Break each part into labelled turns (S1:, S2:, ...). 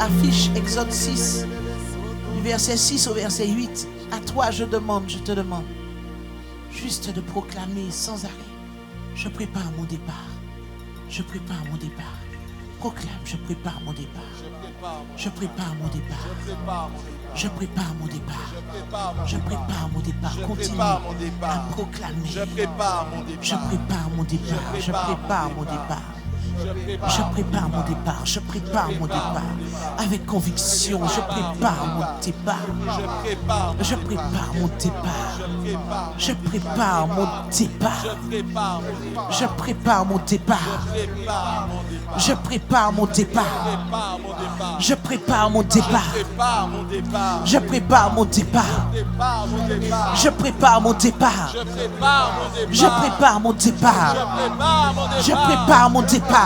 S1: affiche Exode 6, du verset 6 au verset 8. À toi, je te demande, juste de proclamer sans arrêt. Je prépare mon départ. Je prépare mon départ. Proclame, je prépare mon départ. Je prépare mon départ. Je prépare mon départ. Je prépare mon départ. Continue à proclamer. Je prépare mon départ. Je prépare mon départ. Je prépare mon départ. Je prépare mon départ, je prépare mon départ avec conviction. Je prépare mon départ. Je prépare mon départ. Je prépare mon départ. Je prépare mon départ. Je prépare mon départ. Je prépare mon départ. Je prépare mon départ. Je prépare mon départ. Je prépare mon départ. Je prépare mon départ.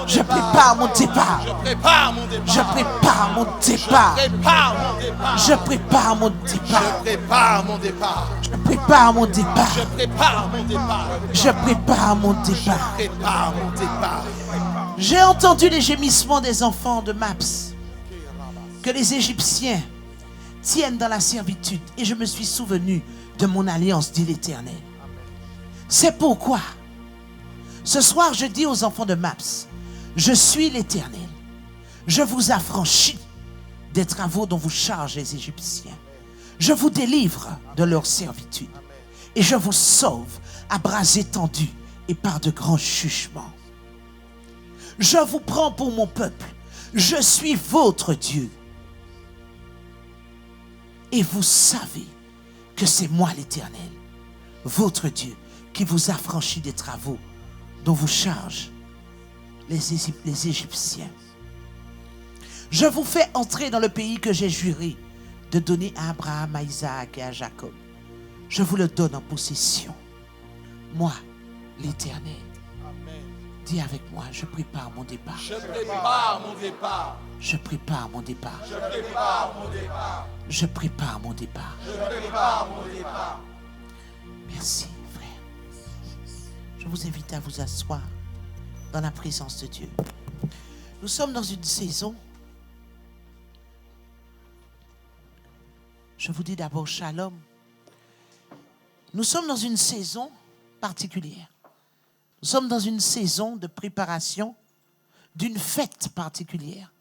S1: Je prépare mon départ. Je prépare mon départ. Je prépare mon départ. Je prépare mon départ. Je prépare mon départ. J'ai entendu les gémissements des enfants de Maps que les Égyptiens tiennent dans la servitude et je me suis souvenu de mon alliance, dit l'Éternel. C'est pourquoi ce soir, je dis aux enfants de Maps, je suis l'Éternel. Je vous affranchis des travaux dont vous chargent les Égyptiens. Je vous délivre de leur servitude. Et je vous sauve à bras étendus et par de grands jugements. Je vous prends pour mon peuple. Je suis votre Dieu. Et vous savez que c'est moi l'Éternel, votre Dieu, qui vous affranchit des travaux dont vous chargent les Égyptiens. Je vous fais entrer dans le pays que j'ai juré de donner à Abraham, à Isaac et à Jacob. Je vous le donne en possession. Moi, l'Éternel. Dis avec moi, je prépare mon départ.
S2: Je prépare mon départ.
S1: Je prépare mon départ.
S2: Je prépare mon départ.
S1: Je prépare mon départ.
S2: Je prépare mon départ.
S1: Merci, frère. Je vous invite à vous asseoir dans la présence de Dieu. Nous sommes dans une saison. Je vous dis d'abord shalom. Nous sommes dans une saison particulière. Nous sommes dans une saison de préparation d'une fête particulière.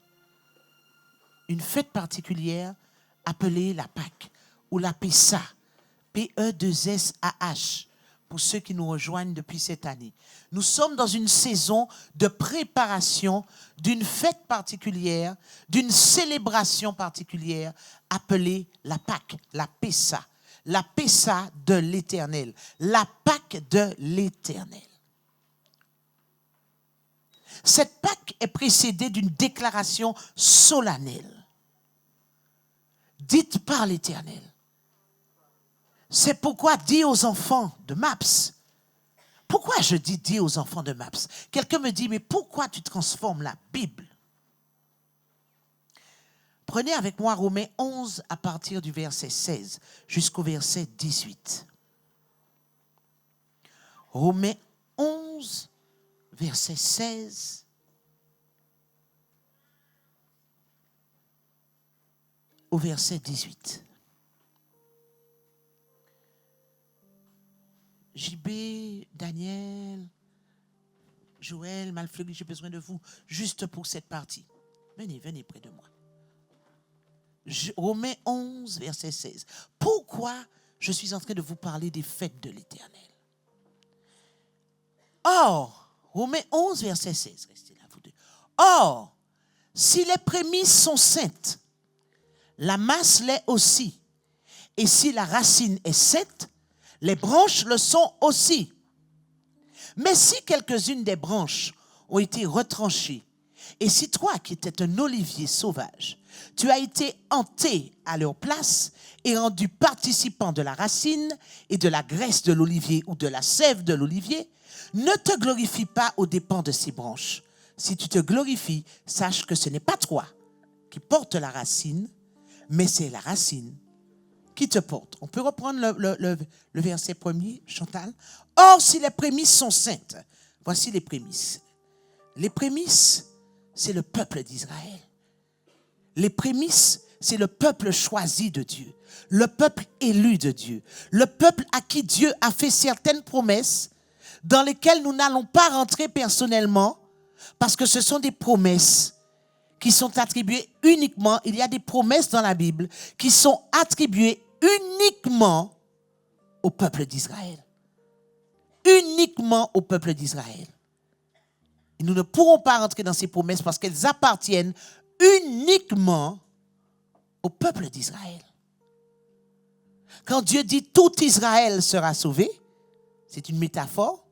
S1: Une fête particulière appelée la Pâque ou la Pessa. P-E-2-S-A-H. Pour ceux qui nous rejoignent depuis cette année. Nous sommes dans une saison de préparation d'une fête particulière, d'une célébration particulière appelée la Pâque, la Pessa. La Pessa de l'Éternel. La Pâque de l'Éternel. Cette Pâque est précédée d'une déclaration solennelle, dite par l'Éternel. C'est pourquoi dis aux enfants de Maps. Pourquoi je dis aux enfants de Maps? Quelqu'un me dit, mais pourquoi tu transformes la Bible? Prenez avec moi Romains 11 à partir du verset 16 jusqu'au verset 18. Romains 11, verset 16 au verset 18. JB, Daniel, Joël, Malfleuri, j'ai besoin de vous juste pour cette partie. Venez près de moi. Romains 11, verset 16. Pourquoi je suis en train de vous parler des fêtes de l'Éternel? Or, Romains 11, verset 16. Restez là, vous deux. Or, si les prémices sont saintes, la masse l'est aussi. Et si la racine est sainte, les branches le sont aussi. Mais si quelques-unes des branches ont été retranchées, et si toi qui étais un olivier sauvage, tu as été hanté à leur place et rendu participant de la racine et de la graisse de l'olivier ou de la sève de l'olivier, ne te glorifie pas aux dépens de ces branches. Si tu te glorifies, sache que ce n'est pas toi qui portes la racine, mais c'est la racine qui te porte. On peut reprendre le verset premier, Chantal. Or, si les prémices sont saintes, voici les prémices. Les prémices, c'est le peuple d'Israël. Les prémices, c'est le peuple choisi de Dieu, le peuple élu de Dieu, le peuple à qui Dieu a fait certaines promesses dans lesquelles nous n'allons pas rentrer personnellement parce que ce sont des promesses qui sont attribuées uniquement, il y a des promesses dans la Bible qui sont attribuées uniquement au peuple d'Israël. Uniquement au peuple d'Israël. Et nous ne pourrons pas rentrer dans ces promesses parce qu'elles appartiennent uniquement au peuple d'Israël. Quand Dieu dit tout Israël sera sauvé, c'est une métaphore.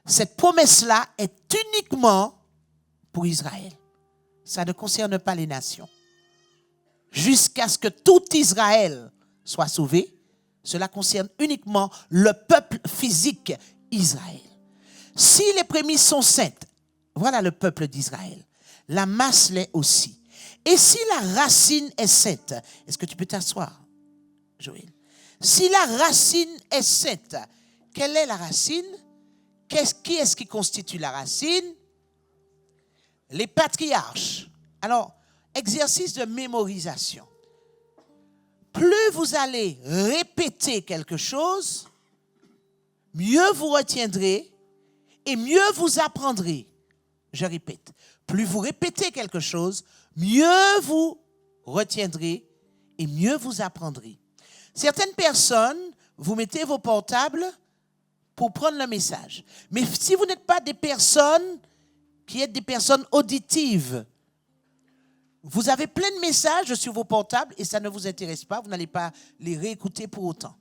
S1: Cette promesse-là est uniquement pour Israël. Ça ne concerne pas les nations. Jusqu'à ce que tout Israël soit sauvé, cela concerne uniquement le peuple physique Israël. Si les prémices sont saintes, voilà le peuple d'Israël. La masse l'est aussi. Et si la racine est sainte, est-ce que tu peux t'asseoir, Joël? Si la racine est sainte, quelle est la racine? Qui est-ce qui constitue la racine? Les patriarches. Alors, exercice de mémorisation. Plus vous allez répéter quelque chose, mieux vous retiendrez et mieux vous apprendrez. Je répète, plus vous répétez quelque chose, mieux vous retiendrez et mieux vous apprendrez. Certaines personnes, vous mettez vos portables pour prendre le message. Mais si vous n'êtes pas des personnes qui êtes des personnes auditives, vous avez plein de messages sur vos portables et ça ne vous intéresse pas, vous n'allez pas les réécouter pour autant.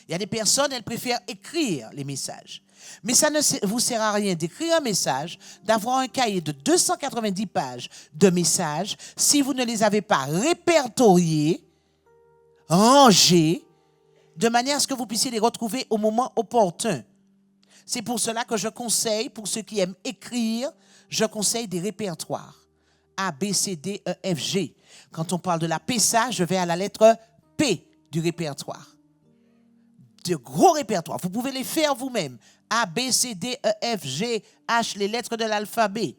S1: Il y a des personnes, elles préfèrent écrire les messages. Mais ça ne vous sert à rien d'écrire un message, d'avoir un cahier de 290 pages de messages si vous ne les avez pas répertoriés, rangés, de manière à ce que vous puissiez les retrouver au moment opportun. C'est pour cela que je conseille, pour ceux qui aiment écrire, je conseille des répertoires. A, B, C, D, E, F, G. Quand on parle de la PSA, je vais à la lettre P du répertoire. De gros répertoires. Vous pouvez les faire vous-même. A, B, C, D, E, F, G, H, les lettres de l'alphabet.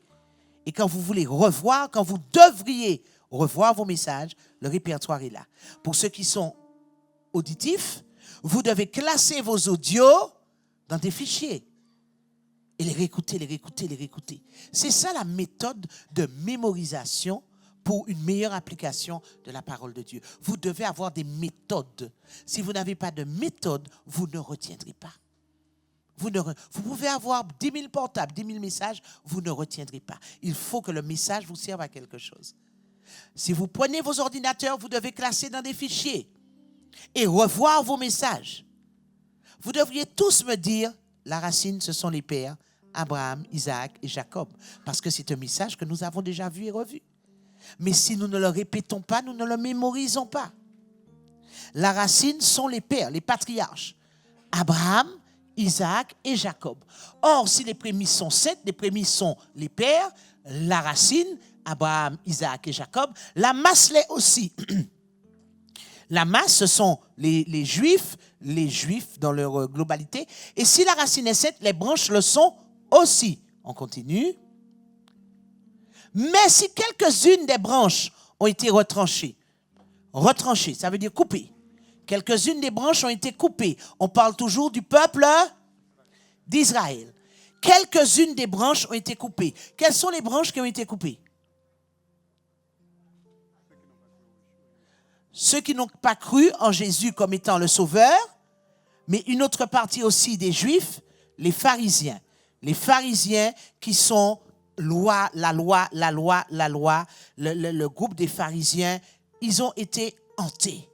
S1: Et quand vous voulez revoir, quand vous devriez revoir vos messages, le répertoire est là. Pour ceux qui sont auditifs, vous devez classer vos audios dans des fichiers. Et les réécouter, les réécouter, les réécouter. C'est ça la méthode de mémorisation pour une meilleure application de la parole de Dieu. Vous devez avoir des méthodes. Si vous n'avez pas de méthode, vous ne retiendrez pas. Vous pouvez avoir 10 000 portables, 10 000 messages, vous ne retiendrez pas. Il faut que le message vous serve à quelque chose. Si vous prenez vos ordinateurs, vous devez classer dans des fichiers et revoir vos messages. Vous devriez tous me dire, la racine, ce sont les pères, Abraham, Isaac et Jacob. Parce que c'est un message que nous avons déjà vu et revu. Mais si nous ne le répétons pas, nous ne le mémorisons pas. La racine sont les pères, les patriarches. Abraham, Isaac et Jacob. Or, si les prémices sont 7, les prémices sont les pères, la racine, Abraham, Isaac et Jacob, la masse l'est aussi. La masse, ce sont les Juifs dans leur globalité. Et si la racine est 7, les branches le sont aussi. On continue. Mais si quelques-unes des branches ont été retranchées, ça veut dire coupées. Quelques-unes des branches ont été coupées. On parle toujours du peuple d'Israël. Quelques-unes des branches ont été coupées. Quelles sont les branches qui ont été coupées? Ceux qui n'ont pas cru en Jésus comme étant le Sauveur, mais une autre partie aussi des Juifs, les pharisiens. Les pharisiens qui sont le groupe des pharisiens, ils ont été hantés.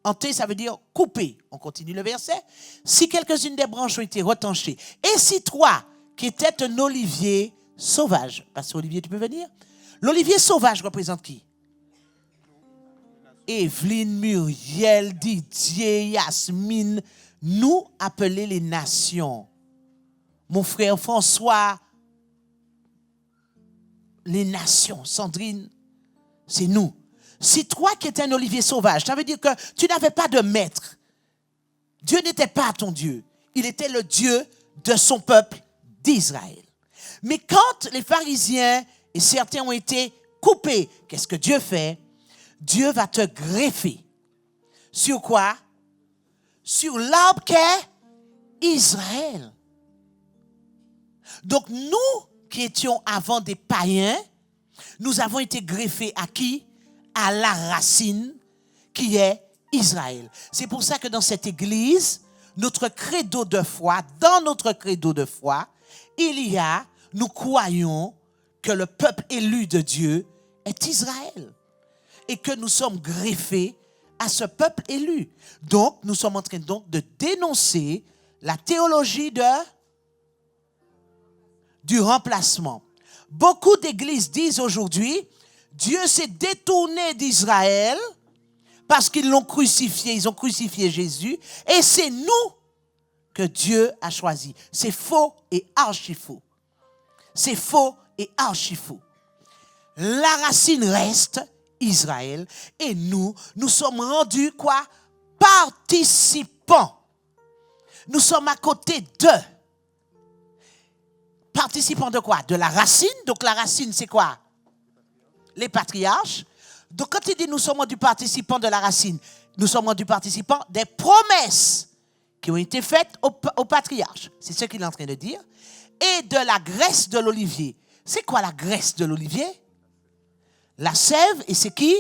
S1: Hantés, ça veut dire coupés. On continue le verset. Si quelques-unes des branches ont été retranchées, et si toi, qui étais un olivier sauvage, Pasteur Olivier, tu peux venir? L'olivier sauvage représente qui? Evelyne, Muriel, Didier, Yasmine, nous appeler les nations. Mon frère François, les nations, Sandrine, c'est nous. Si toi qui étais un olivier sauvage, ça veut dire que tu n'avais pas de maître. Dieu n'était pas ton Dieu. Il était le Dieu de son peuple d'Israël. Mais quand les pharisiens et certains ont été couper, qu'est-ce que Dieu fait? Dieu va te greffer. Sur quoi? Sur l'arbre qu'est Israël. Donc nous qui étions avant des païens, nous avons été greffés à qui? À la racine qui est Israël. C'est pour ça que dans cette église, notre credo de foi, dans notre credo de foi, nous croyons que le peuple élu de Dieu est Israël et que nous sommes greffés à ce peuple élu. Donc, nous sommes en train donc de dénoncer la théologie du remplacement. Beaucoup d'églises disent aujourd'hui, Dieu s'est détourné d'Israël parce qu'ils l'ont crucifié, ils ont crucifié Jésus, et c'est nous que Dieu a choisi. C'est faux et archi faux. C'est faux et archi faux. La racine reste Israël, et nous sommes rendus quoi? Participants. Nous sommes à côté d'eux. Participants de quoi? De la racine. Donc la racine, c'est quoi? Les patriarches. Donc quand il dit nous sommes rendus participants de la racine, nous sommes rendus participants des promesses qui ont été faites aux patriarches. C'est ce qu'il est en train de dire. Et de la graisse de l'olivier. C'est quoi la graisse de l'olivier? La sève, et c'est qui?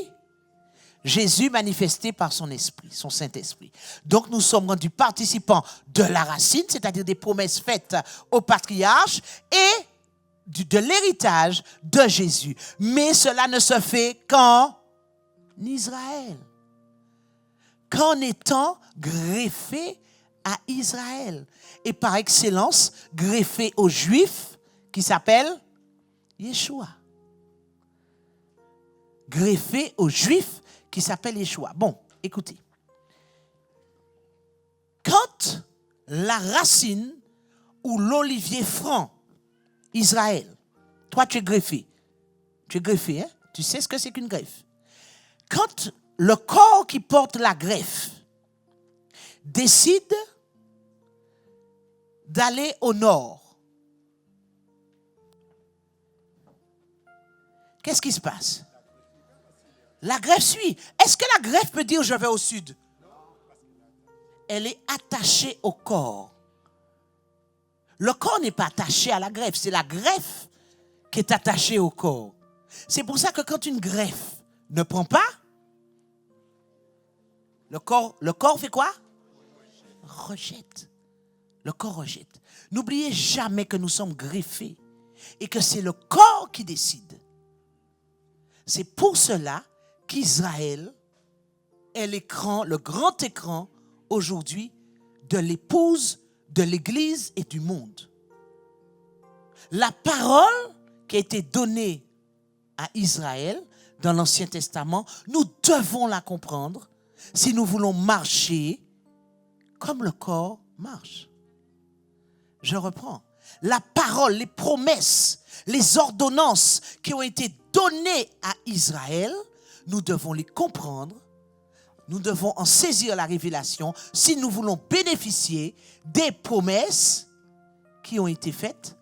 S1: Jésus manifesté par son esprit, son Saint-Esprit. Donc nous sommes rendus participants de la racine, c'est-à-dire des promesses faites aux patriarches et de l'héritage de Jésus. Mais cela ne se fait qu'en Israël. Qu'en étant greffé à Israël. Et par excellence, greffé aux Juifs qui s'appellent Yeshua. Greffé aux Juifs qui s'appellent Yeshua. Bon, écoutez. Quand la racine ou l'olivier franc, Israël, toi tu es greffé. Tu es greffé, hein? Tu sais ce que c'est qu'une greffe. Quand le corps qui porte la greffe décide d'aller au nord, qu'est-ce qui se passe? La greffe suit. Est-ce que la greffe peut dire je vais au sud? Elle est attachée au corps. Le corps n'est pas attaché à la greffe, c'est la greffe qui est attachée au corps. C'est pour ça que quand une greffe ne prend pas, le corps fait quoi? Rejette. Le corps rejette. N'oubliez jamais que nous sommes greffés et que c'est le corps qui décide. C'est pour cela qu'Israël est l'écran, le grand écran aujourd'hui de l'épouse de l'Église et du monde. La parole qui a été donnée à Israël dans l'Ancien Testament, nous devons la comprendre si nous voulons marcher comme le corps marche. Je reprends. La parole, les promesses, les ordonnances qui ont été données à Israël, nous devons les comprendre. Nous devons en saisir la révélation si nous voulons bénéficier des promesses qui ont été faites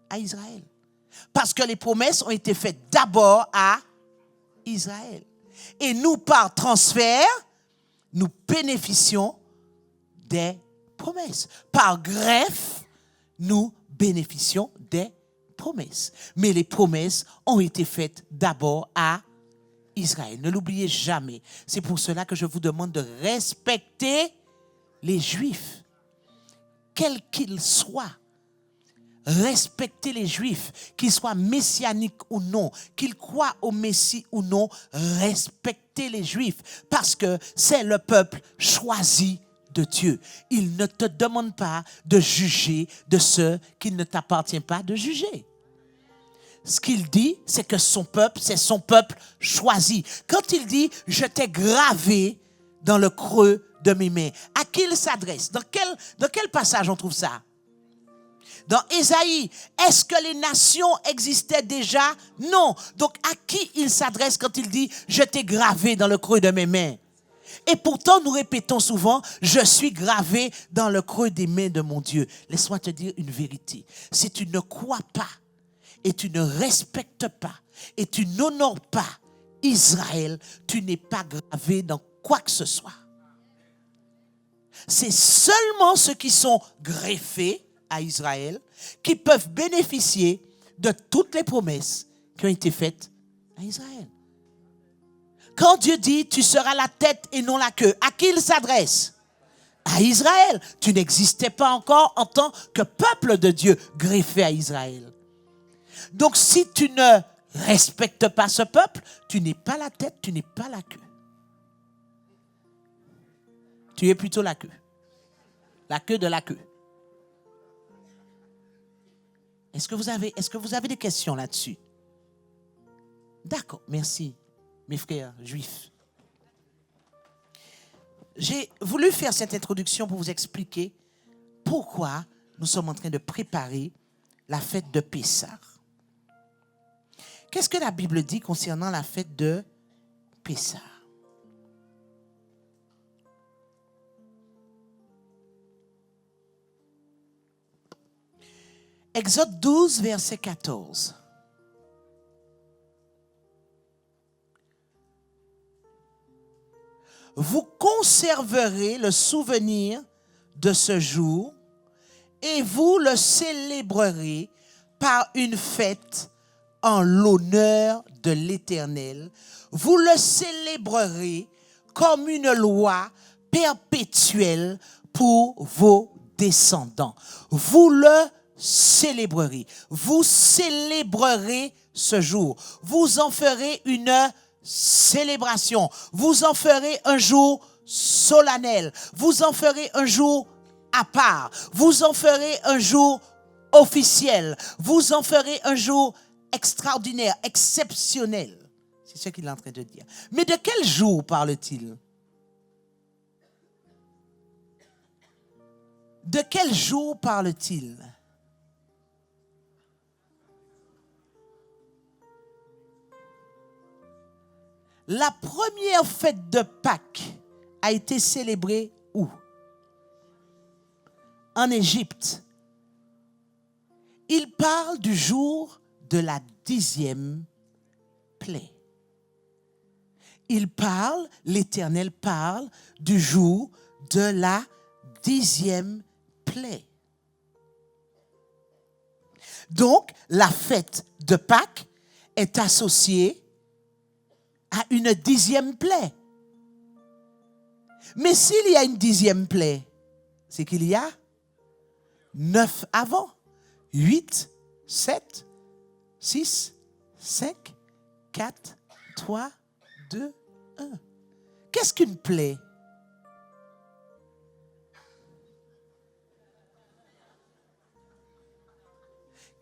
S1: à Israël. Parce que les promesses ont été faites d'abord à Israël. Et nous, par transfert, nous bénéficions des promesses. Par greffe, nous bénéficions des promesses. Mais les promesses ont été faites d'abord à Israël. Ne l'oubliez jamais. C'est pour cela que je vous demande de respecter les Juifs, quels qu'ils soient. Respectez les Juifs, qu'ils soient messianiques ou non, qu'ils croient au Messie ou non, respectez les Juifs, parce que c'est le peuple choisi de Dieu. Il ne te demande pas de juger de ceux qu'il ne t'appartient pas de juger. Ce qu'il dit, c'est que son peuple, c'est son peuple choisi. Quand il dit « je t'ai gravé dans le creux de mes mains », à qui il s'adresse? Dans quel passage on trouve ça? Dans Ésaïe, est-ce que les nations existaient déjà? Non. Donc à qui il s'adresse quand il dit « je t'ai gravé dans le creux de mes mains » ? Et pourtant, nous répétons souvent « je suis gravé dans le creux des mains de mon Dieu ». Laisse-moi te dire une vérité. Si tu ne crois pas et tu ne respectes pas et tu n'honores pas Israël, tu n'es pas gravé dans quoi que ce soit. C'est seulement ceux qui sont greffés à Israël qui peuvent bénéficier de toutes les promesses qui ont été faites à Israël. Quand Dieu dit tu seras la tête et non la queue, à qui il s'adresse? À Israël. Tu n'existais pas encore en tant que peuple de Dieu greffé à Israël. Donc si tu ne respectes pas ce peuple, tu n'es pas la tête, tu n'es pas la queue. Tu es plutôt la queue. La queue de la queue. Est-ce que vous avez des questions là-dessus? D'accord, merci, mes frères juifs. J'ai voulu faire cette introduction pour vous expliquer pourquoi nous sommes en train de préparer la fête de Pessah. Qu'est-ce que la Bible dit concernant la fête de Pessah? Exode 12, verset 14. Vous conserverez le souvenir de ce jour et vous le célébrerez par une fête en l'honneur de l'Éternel. Vous le célébrerez comme une loi perpétuelle pour vos descendants. Vous le célébrerez. Vous célébrerez ce jour. Vous en ferez une célébration. Vous en ferez un jour solennel. Vous en ferez un jour à part. Vous en ferez un jour officiel. Vous en ferez un jour extraordinaire, exceptionnel. C'est ce qu'il est en train de dire. Mais de quel jour parle-t-il? De quel jour parle-t-il? La première fête de Pâques a été célébrée où? En Égypte. Il parle du jour de la 10e plaie. L'Éternel parle du jour de la 10e plaie. Donc, la fête de Pâques est associée à une 10e plaie. Mais s'il y a une 10e plaie, c'est qu'il y a 9 avant. 8, 7, 6, 5, 4, 3, 2, 1. Qu'est-ce qu'une plaie?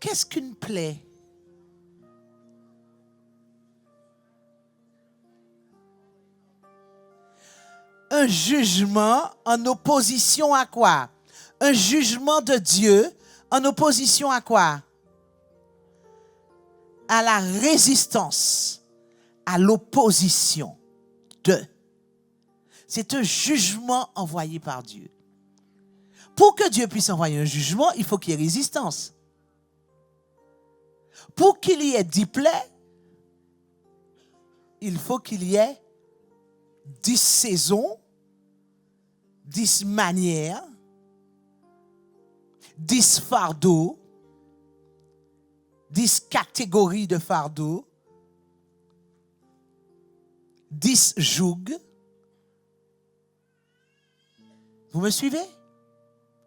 S1: Qu'est-ce qu'une plaie? Un jugement en opposition à quoi? Un jugement de Dieu en opposition à quoi? À la résistance, à l'opposition de. C'est un jugement envoyé par Dieu. Pour que Dieu puisse envoyer un jugement, il faut qu'il y ait résistance. Pour qu'il y ait 10 plaies, il faut qu'il y ait 10 saisons, 10 manières, 10 fardeaux, 10 catégories de fardeaux, 10 jougs. Vous me suivez?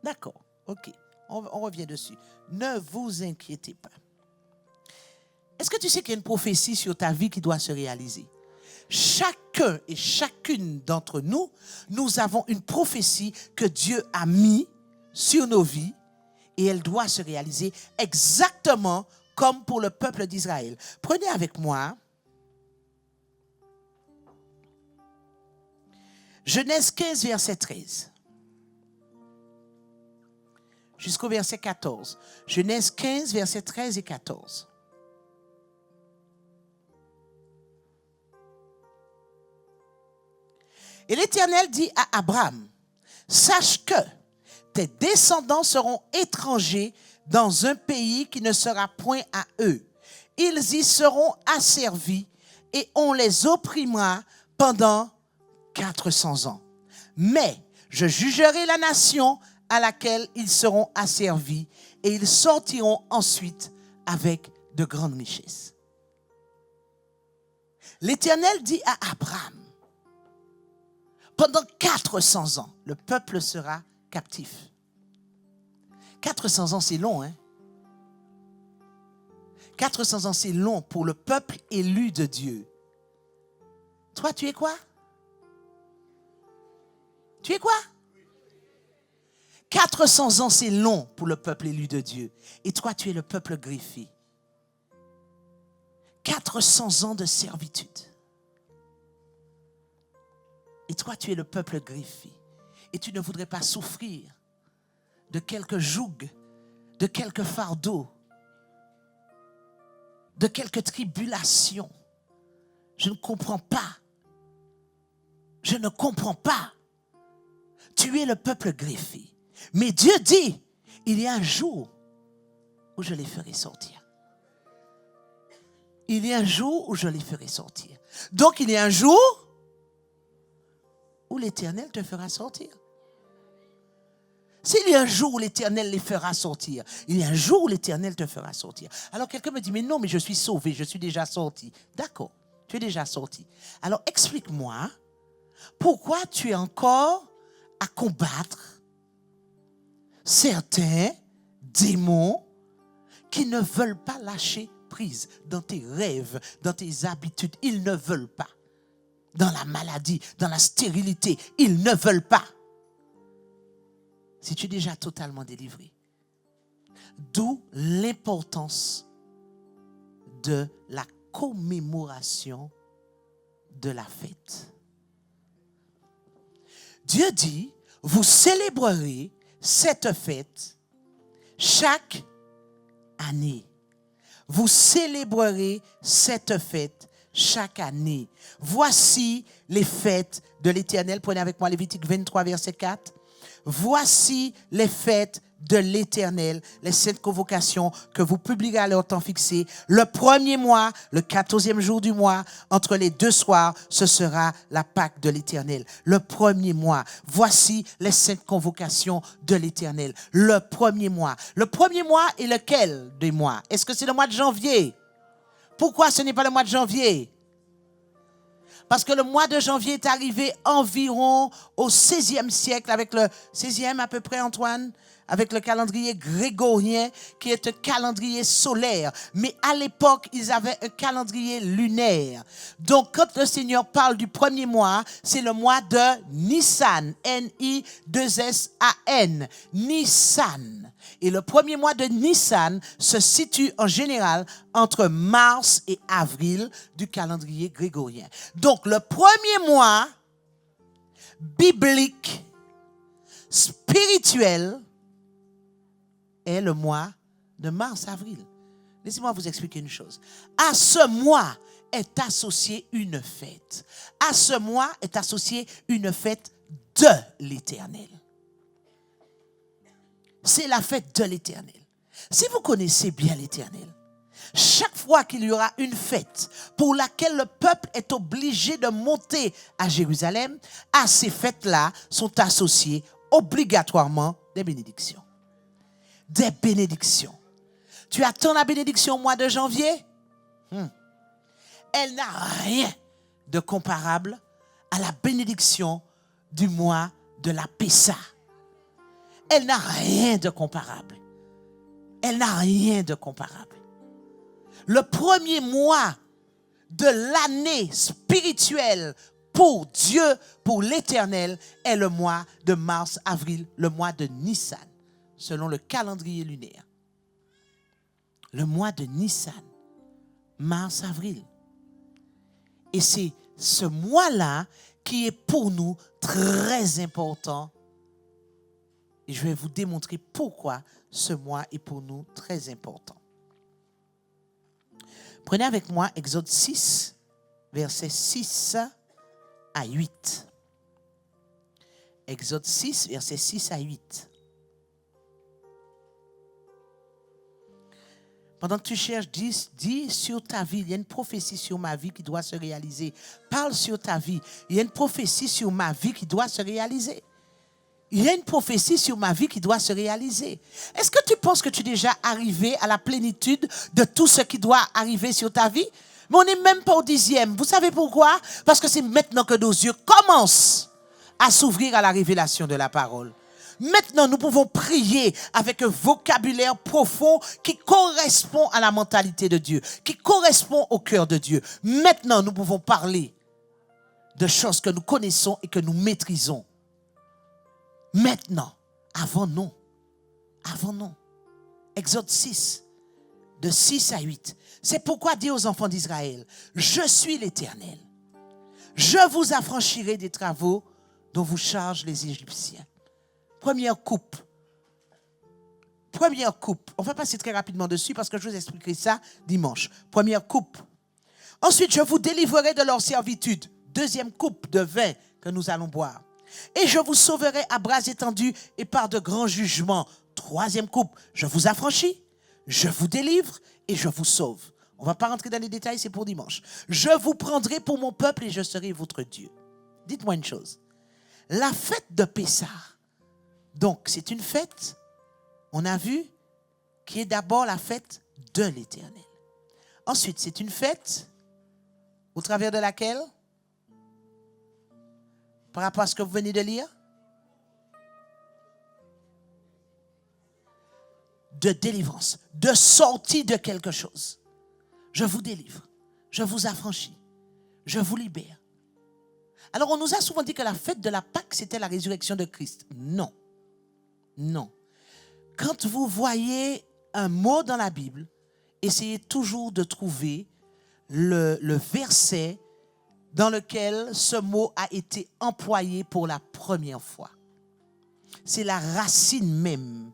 S1: D'accord, ok. On revient dessus. Ne vous inquiétez pas. Est-ce que tu sais qu'il y a une prophétie sur ta vie qui doit se réaliser? Chacun et chacune d'entre nous, nous avons une prophétie que Dieu a mise sur nos vies et elle doit se réaliser exactement comme pour le peuple d'Israël. Prenez avec moi Genèse 15, verset 13. Jusqu'au verset 14. Genèse 15, verset 13 et 14. Et l'Éternel dit à Abraham, sache que tes descendants seront étrangers dans un pays qui ne sera point à eux, ils y seront asservis et on les opprimera pendant 400 ans. Mais je jugerai la nation à laquelle ils seront asservis et ils sortiront ensuite avec de grandes richesses. L'Éternel dit à Abraham, pendant 400 ans, le peuple sera captif. 400 ans, c'est long, hein? 400 ans, c'est long pour le peuple élu de Dieu. Toi, tu es quoi? Tu es quoi? 400 ans, c'est long pour le peuple élu de Dieu. Et toi, tu es le peuple greffé. 400 ans de servitude. Et toi, tu es le peuple greffé. Et tu ne voudrais pas souffrir de quelques jougs, de quelques fardeaux, de quelques tribulations. Je ne comprends pas. Je ne comprends pas. Tu es le peuple greffé. Mais Dieu dit, il y a un jour où je les ferai sortir. Il y a un jour où je les ferai sortir. Donc il y a un jour où l'Éternel te fera sortir. S'il y a un jour où l'Éternel les fera sortir, il y a un jour où l'Éternel te fera sortir. Alors quelqu'un me dit, mais non, mais je suis sauvé, je suis déjà sorti. D'accord, tu es déjà sorti. Alors explique-moi, pourquoi tu es encore à combattre certains démons qui ne veulent pas lâcher prise dans tes rêves, dans tes habitudes. Ils ne veulent pas. Dans la maladie, dans la stérilité, ils ne veulent pas. Si tu es déjà totalement délivré. D'où l'importance de la commémoration de la fête. Dieu dit, vous célébrerez cette fête chaque année. Vous célébrerez cette fête chaque année. Voici les fêtes de l'Éternel. Prenez avec moi Lévitique 23, verset 4. Voici les fêtes de l'Éternel, les saintes convocations que vous publierez à leur temps fixé. Le premier mois, le 14e jour du mois, entre les deux soirs, ce sera la Pâque de l'Éternel. Le premier mois, voici les saintes convocations de l'Éternel. Le premier mois. Le premier mois est lequel des mois? Est-ce que c'est le mois de janvier? Pourquoi ce n'est pas le mois de janvier? Parce que le mois de janvier est arrivé environ au 16e siècle, avec le 16e à peu près, Antoine, avec le calendrier grégorien, qui est un calendrier solaire. Mais à l'époque, ils avaient un calendrier lunaire. Donc, quand le Seigneur parle du premier mois, c'est le mois de Nissan, N-I-2-S-A-N, Nissan. Et le premier mois de Nissan se situe en général entre mars et avril du calendrier grégorien. Donc, le premier mois biblique, spirituel, est le mois de mars-avril. Laissez-moi vous expliquer une chose. À ce mois est associée une fête. À ce mois est associée une fête de l'Éternel. C'est la fête de l'Éternel. Si vous connaissez bien l'Éternel, chaque fois qu'il y aura une fête pour laquelle le peuple est obligé de monter à Jérusalem, à ces fêtes-là sont associées obligatoirement des bénédictions. Des bénédictions. Tu attends la bénédiction au mois de janvier? Elle n'a rien de comparable à la bénédiction du mois de la Pessa. Elle n'a rien de comparable. Elle n'a rien de comparable. Le premier mois de l'année spirituelle pour Dieu, pour l'Éternel, est le mois de mars-avril, le mois de Nissan, selon le calendrier lunaire. Le mois de Nissan, mars-avril. Et c'est ce mois-là qui est pour nous très important. Et je vais vous démontrer pourquoi ce mois est pour nous très important. Prenez avec moi Exode 6, versets 6 à 8. Exode 6, versets 6 à 8. Pendant que tu cherches, dis sur ta vie. Il y a une prophétie sur ma vie qui doit se réaliser. Parle sur ta vie. Il y a une prophétie sur ma vie qui doit se réaliser. Il y a une prophétie sur ma vie qui doit se réaliser. Est-ce que tu penses que tu es déjà arrivé à la plénitude de tout ce qui doit arriver sur ta vie? Mais on n'est même pas au 10e. Vous savez pourquoi? Parce que c'est maintenant que nos yeux commencent à s'ouvrir à la révélation de la parole. Maintenant, nous pouvons prier avec un vocabulaire profond qui correspond à la mentalité de Dieu, qui correspond au cœur de Dieu. Maintenant, nous pouvons parler de choses que nous connaissons et que nous maîtrisons. Maintenant, avant non. Avant non. Exode 6, de 6 à 8. C'est pourquoi dit aux enfants d'Israël, je suis l'Éternel. Je vous affranchirai des travaux dont vous chargent les Égyptiens. Première coupe. On va passer très rapidement dessus parce que je vous expliquerai ça dimanche. Première coupe. Ensuite, je vous délivrerai de leur servitude. Deuxième coupe de vin que nous allons boire. Et je vous sauverai à bras étendus et par de grands jugements. Troisième coupe, je vous affranchis, je vous délivre et je vous sauve. On ne va pas rentrer dans les détails, c'est pour dimanche. Je vous prendrai pour mon peuple et je serai votre Dieu. Dites-moi une chose. La fête de Pessah, donc c'est une fête, on a vu, qui est d'abord la fête de l'Éternel. Ensuite, c'est une fête au travers de laquelle, par rapport à ce que vous venez de lire, de délivrance, de sortie de quelque chose. Je vous délivre, je vous affranchis, je vous libère. Alors on nous a souvent dit que la fête de la Pâque, c'était la résurrection de Christ. Non. Non. Quand vous voyez un mot dans la Bible, essayez toujours de trouver le verset dans lequel ce mot a été employé pour la première fois. C'est la racine même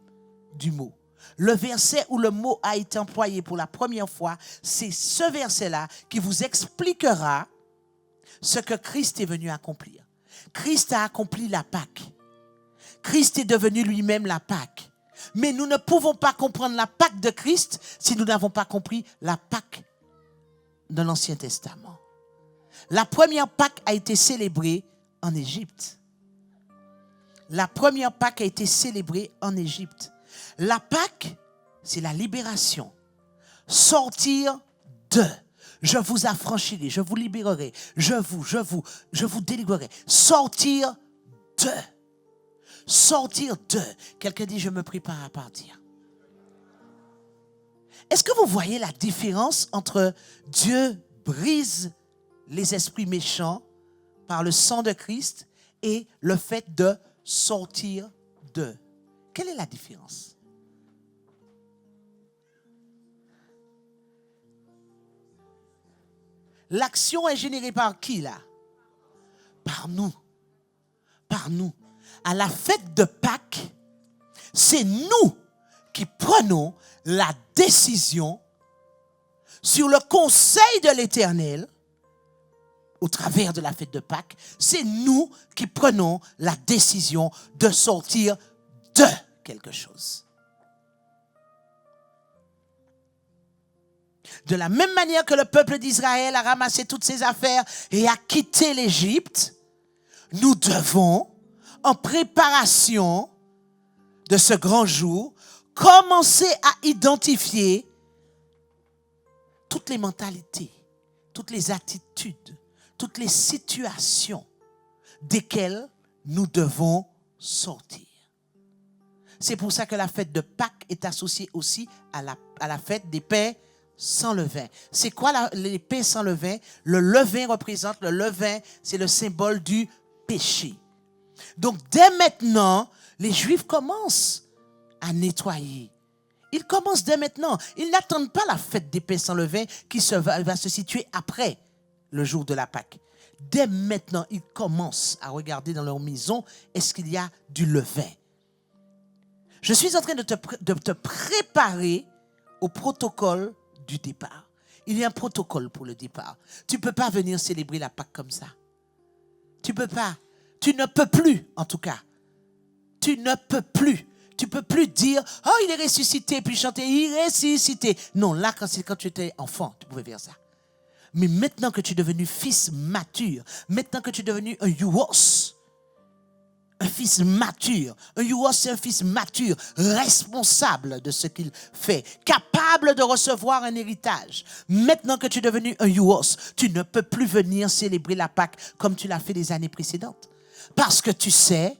S1: du mot. Le verset où le mot a été employé pour la première fois, c'est ce verset-là qui vous expliquera ce que Christ est venu accomplir. Christ a accompli la Pâque. Christ est devenu lui-même la Pâque. Mais nous ne pouvons pas comprendre la Pâque de Christ si nous n'avons pas compris la Pâque de l'Ancien Testament. La première Pâque a été célébrée en Égypte. La première Pâque a été célébrée en Égypte. La Pâque, c'est la libération. Sortir de. Je vous affranchirai, je vous libérerai, je vous délivrerai. Sortir de. Sortir de. Quelqu'un dit, je me prépare à partir. Est-ce que vous voyez la différence entre Dieu brise les esprits méchants par le sang de Christ et le fait de sortir de? Quelle est la différence? L'action est générée par qui là? Par nous. Par nous. À la fête de Pâques, c'est nous qui prenons la décision sur le conseil de l'Éternel au travers de la fête de Pâques. C'est nous qui prenons la décision de sortir de quelque chose. De la même manière que le peuple d'Israël a ramassé toutes ses affaires et a quitté l'Égypte, nous devons, en préparation de ce grand jour, commencer à identifier toutes les mentalités, toutes les attitudes, toutes les situations desquelles nous devons sortir. C'est pour ça que la fête de Pâques est associée aussi à la fête des pains sans levain. C'est quoi les pains sans levain? Le levain représente, le levain, c'est le symbole du péché. Donc, dès maintenant, les Juifs commencent à nettoyer. Ils commencent dès maintenant. Ils n'attendent pas la fête des pains sans levain qui va se situer après le jour de la Pâque. Dès maintenant, ils commencent à regarder dans leur maison, est-ce qu'il y a du levain? Je suis en train de te préparer au protocole du départ. Il y a un protocole pour le départ. Tu ne peux pas venir célébrer la Pâque comme ça. Tu ne peux pas. Tu ne peux plus, en tout cas. Tu ne peux plus Tu ne peux plus dire, oh, il est ressuscité, puis chanter, il est ressuscité. Non, là, quand tu étais enfant, tu pouvais faire ça. Mais maintenant que tu es devenu fils mature, maintenant que tu es devenu un youos, un fils mature, un youos, c'est un fils mature, responsable de ce qu'il fait, capable de recevoir un héritage. Maintenant que tu es devenu un youos, tu ne peux plus venir célébrer la Pâque comme tu l'as fait les années précédentes. Parce que tu sais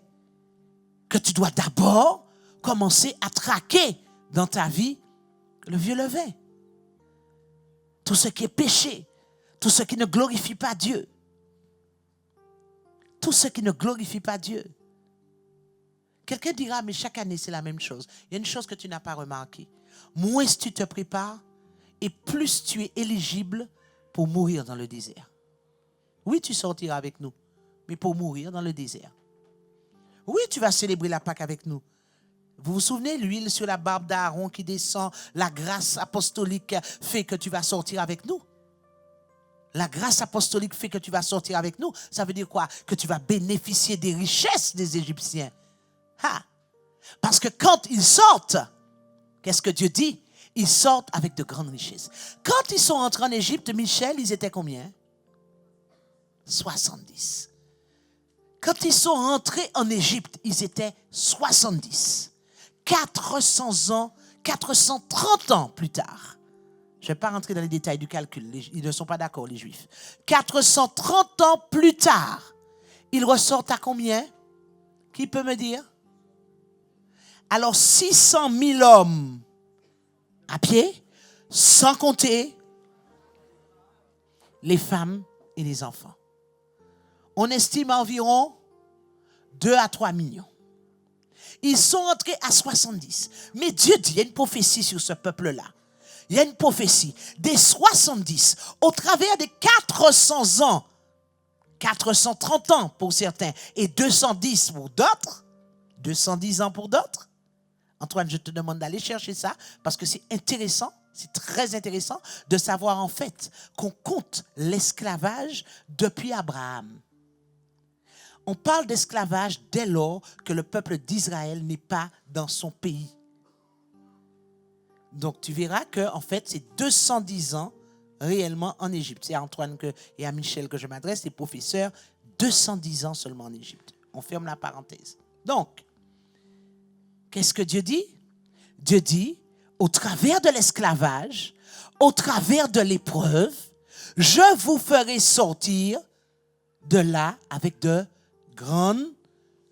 S1: que tu dois d'abord commencer à traquer dans ta vie le vieux levain. Tout ce qui est péché, tout ce qui ne glorifie pas Dieu. Tout ce qui ne glorifie pas Dieu. Quelqu'un dira, mais chaque année c'est la même chose. Il y a une chose que tu n'as pas remarquée. Moins tu te prépares et plus tu es éligible pour mourir dans le désert. Oui, tu sortiras avec nous, mais pour mourir dans le désert. Oui, tu vas célébrer la Pâque avec nous. Vous vous souvenez, l'huile sur la barbe d'Aaron qui descend, la grâce apostolique fait que tu vas sortir avec nous. La grâce apostolique fait que tu vas sortir avec nous. Ça veut dire quoi? Que tu vas bénéficier des richesses des Égyptiens. Ha! Parce que quand ils sortent, qu'est-ce que Dieu dit? Ils sortent avec de grandes richesses. Quand ils sont entrés en Égypte, Michel, ils étaient combien? 70. Quand ils sont rentrés en Égypte, ils étaient 70. 400 ans, 430 ans plus tard. Je ne vais pas rentrer dans les détails du calcul. Ils ne sont pas d'accord, les Juifs. 430 ans plus tard, ils ressortent à combien? Qui peut me dire? Alors, 600 000 hommes à pied, sans compter les femmes et les enfants. On estime environ 2 à 3 millions. Ils sont entrés à 70. Mais Dieu dit, il y a une prophétie sur ce peuple-là. Il y a une prophétie. Des 70, au travers des 400 ans, 430 ans pour certains, et 210 pour d'autres, 210 ans pour d'autres. Antoine, je te demande d'aller chercher ça, parce que c'est intéressant, c'est très intéressant de savoir en fait qu'on compte l'esclavage depuis Abraham. On parle d'esclavage dès lors que le peuple d'Israël n'est pas dans son pays. Donc, tu verras que en fait, c'est 210 ans réellement en Égypte. C'est à Antoine et à Michel que je m'adresse, les professeurs, 210 ans seulement en Égypte. On ferme la parenthèse. Donc, qu'est-ce que Dieu dit? Dieu dit, au travers de l'esclavage, au travers de l'épreuve, je vous ferai sortir de là avec de grandes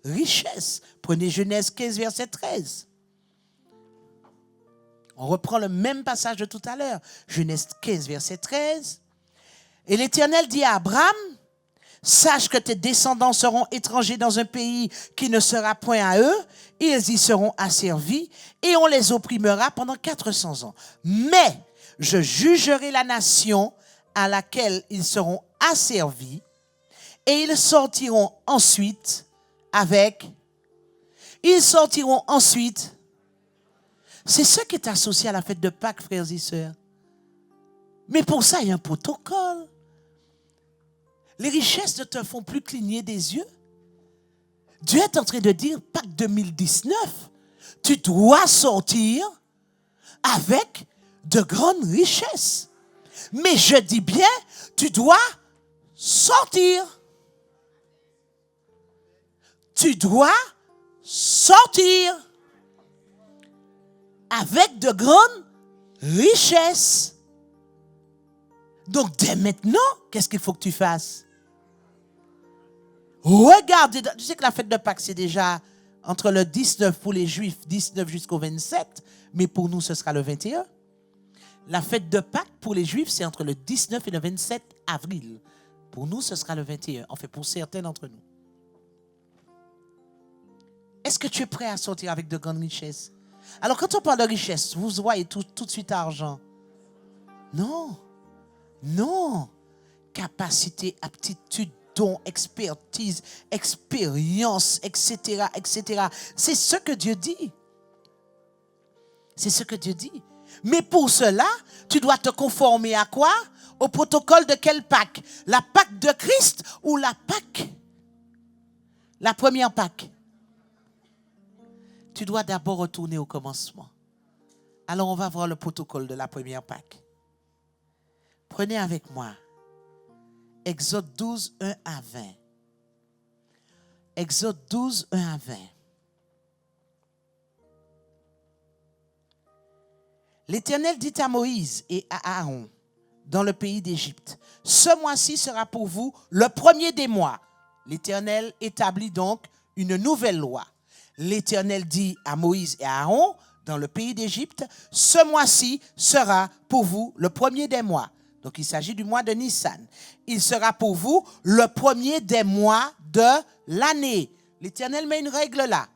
S1: richesses. Prenez Genèse 15, verset 13. On reprend le même passage de tout à l'heure. Genèse 15, verset 13. Et l'Éternel dit à Abraham, sache que tes descendants seront étrangers dans un pays qui ne sera point à eux, ils y seront asservis, et on les opprimera pendant 400 ans. Mais je jugerai la nation à laquelle ils seront asservis, et ils sortiront ensuite avec... Ils sortiront ensuite... C'est ce qui est associé à la fête de Pâques, frères et sœurs. Mais pour ça, il y a un protocole. Les richesses ne te font plus cligner des yeux. Dieu est en train de dire, Pâques 2019, tu dois sortir avec de grandes richesses. Mais je dis bien, tu dois sortir. Tu dois sortir avec de grandes richesses. Donc, dès maintenant, qu'est-ce qu'il faut que tu fasses? Regarde, tu sais que la fête de Pâques, c'est déjà entre le 19 pour les Juifs, 19 jusqu'au 27, mais pour nous, ce sera le 21. La fête de Pâques, pour les Juifs, c'est entre le 19 et le 27 avril. Pour nous, ce sera le 21. Enfin, pour certains d'entre nous. Est-ce que tu es prêt à sortir avec de grandes richesses? Alors, quand on parle de richesse, vous voyez tout de suite argent. Non. Non. Capacité, aptitude, don, expertise, expérience, etc., etc. C'est ce que Dieu dit. C'est ce que Dieu dit. Mais pour cela, tu dois te conformer à quoi? Au protocole de quelle Pâque? La Pâque de Christ ou la Pâque? La première Pâque? tu dois d'abord retourner au commencement. Alors, on va voir le protocole de la première Pâque. Prenez avec moi Exode 12, 1 à 20. Exode 12, 1 à 20. L'Éternel dit à Moïse et à Aaron dans le pays d'Égypte, ce mois-ci sera pour vous le premier des mois. L'Éternel établit donc une nouvelle loi. L'Éternel dit à Moïse et à Aaron dans le pays d'Égypte, ce mois-ci sera pour vous le premier des mois. Donc il s'agit du mois de Nissan. Il sera pour vous le premier des mois de l'année. L'Éternel met une règle là.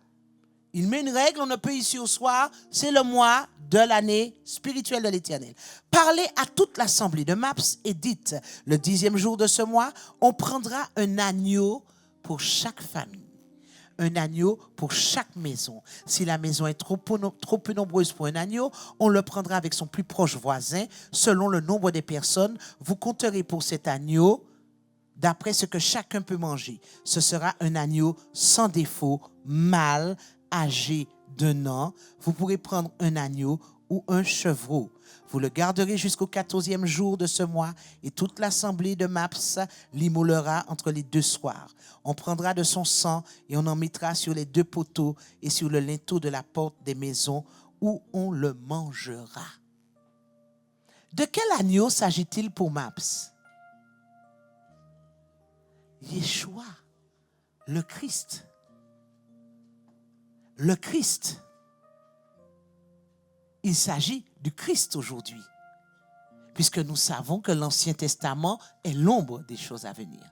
S1: Il met une règle, on ne peut ici au soir, c'est le mois de l'année spirituelle de l'Éternel. Parlez à toute l'assemblée de Maps et dites, le 10e jour de ce mois, on prendra un agneau pour chaque famille. Un agneau pour chaque maison. Si la maison est trop peu nombreuse pour un agneau, on le prendra avec son plus proche voisin. Selon le nombre des personnes, vous compterez pour cet agneau d'après ce que chacun peut manger. Ce sera un agneau sans défaut, mâle, âgé d'1 an. Vous pourrez prendre un agneau ou un chevreau. Vous le garderez jusqu'au 14e jour de ce mois et toute l'assemblée de Maps l'immolera entre les 2 soirs. On prendra de son sang et on en mettra sur les 2 poteaux et sur le linteau de la porte des maisons où on le mangera. De quel agneau s'agit-il pour Maps? Yeshua, le Christ. Le Christ. Il s'agit du Christ aujourd'hui, puisque nous savons que l'Ancien Testament est l'ombre des choses à venir.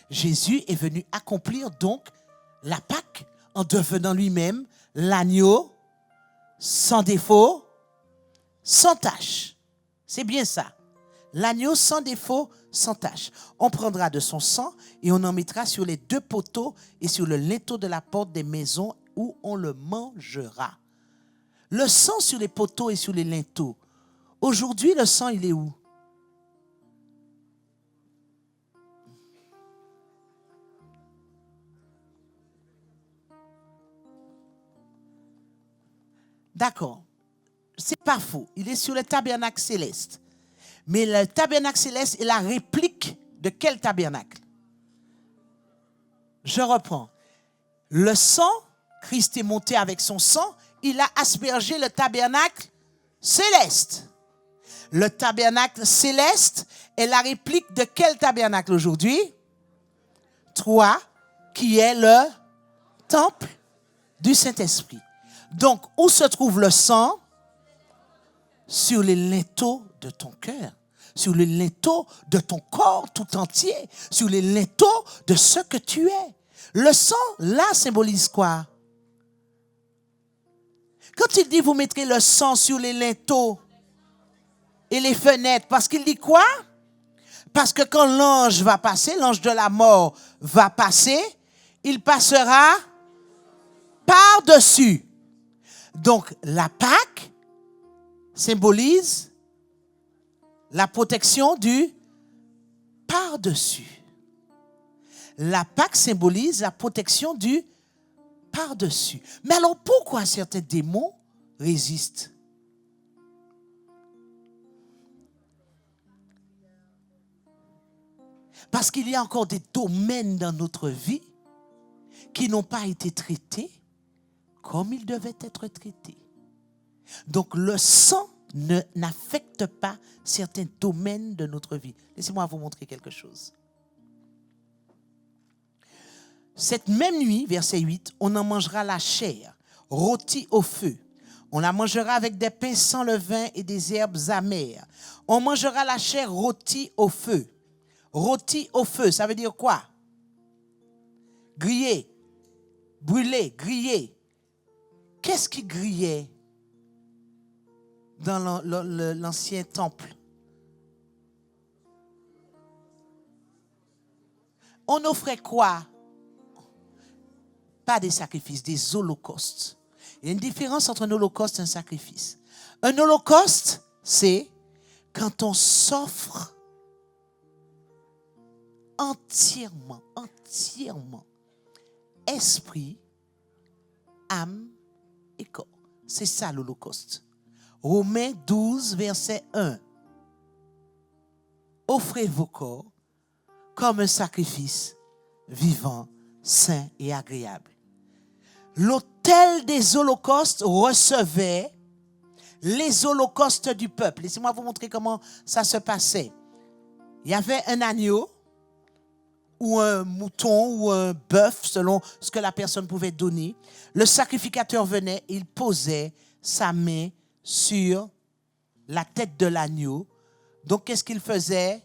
S1: Jésus est venu accomplir donc la Pâque en devenant lui-même l'agneau sans défaut, sans tache. C'est bien ça. L'agneau sans défaut, sans tache. On prendra de son sang et on en mettra sur les 2 poteaux et sur le linteau de la porte des maisons où on le mangera. Le sang sur les poteaux et sur les linteaux. Aujourd'hui, le sang, il est où? D'accord. C'est pas faux. Il est sur le tabernacle céleste. Mais le tabernacle céleste est la réplique de quel tabernacle? Je reprends. Le sang, Christ est monté avec son sang, il a aspergé le tabernacle céleste. Le tabernacle céleste est la réplique de quel tabernacle aujourd'hui? 3, qui est le temple du Saint-Esprit. Donc, où se trouve le sang? Sur les linteaux de ton cœur, sur les linteaux de ton corps tout entier, sur les linteaux de ce que tu es. Le sang, là, symbolise quoi? Quand il dit vous mettrez le sang sur les linteaux et les fenêtres, parce qu'il dit quoi? Parce que quand l'ange va passer, l'ange de la mort va passer, il passera par-dessus. Donc, la Pâque symbolise la protection du par-dessus. La Pâque symbolise la protection du par-dessus. Mais alors pourquoi certains démons résistent? Parce qu'il y a encore des domaines dans notre vie qui n'ont pas été traités comme ils devaient être traités. Donc le sang n'affecte pas certains domaines de notre vie. Laissez-moi vous montrer quelque chose. Cette même nuit, verset 8, on en mangera la chair, rôtie au feu. On la mangera avec des pains sans levain et des herbes amères. On mangera la chair rôtie au feu. Rôtie au feu, ça veut dire quoi? Griller, brûler, griller. Qu'est-ce qui grillait dans l'ancien temple? On offrait quoi? Pas des sacrifices, des holocaustes. Il y a une différence entre un holocauste et un sacrifice. Un holocauste, c'est quand on s'offre entièrement, esprit, âme et corps. C'est ça l'Holocauste. Romains 12, verset 1. Offrez vos corps comme un sacrifice vivant, saint et agréable. L'autel des holocaustes recevait les holocaustes du peuple. Laissez-moi vous montrer comment ça se passait. Il y avait un agneau ou un mouton ou un bœuf, selon ce que la personne pouvait donner. Le sacrificateur venait, il posait sa main sur la tête de l'agneau. Donc, qu'est-ce qu'il faisait?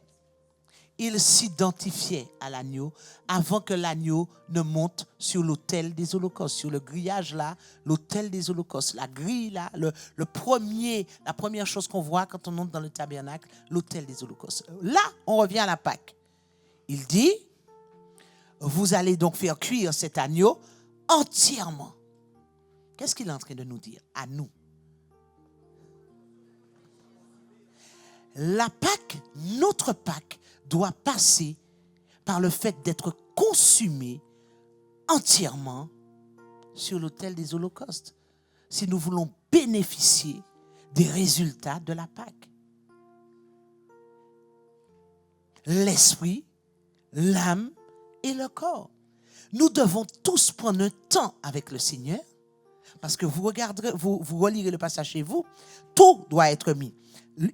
S1: Il s'identifiait à l'agneau avant que l'agneau ne monte sur l'autel des holocaustes, sur le grillage là, l'autel des holocaustes, la grille là, la première chose qu'on voit quand on monte dans le tabernacle, l'autel des holocaustes. Là, on revient à la Pâque. Il dit, vous allez donc faire cuire cet agneau entièrement. Qu'est-ce qu'il est en train de nous dire? À nous. La Pâque, notre Pâque, doit passer par le fait d'être consumé entièrement sur l'autel des holocaustes. Si nous voulons bénéficier des résultats de la Pâque. L'esprit, l'âme et le corps. Nous devons tous prendre un temps avec le Seigneur parce que vous regarderez, vous relirez le passage chez vous, tout doit être mis.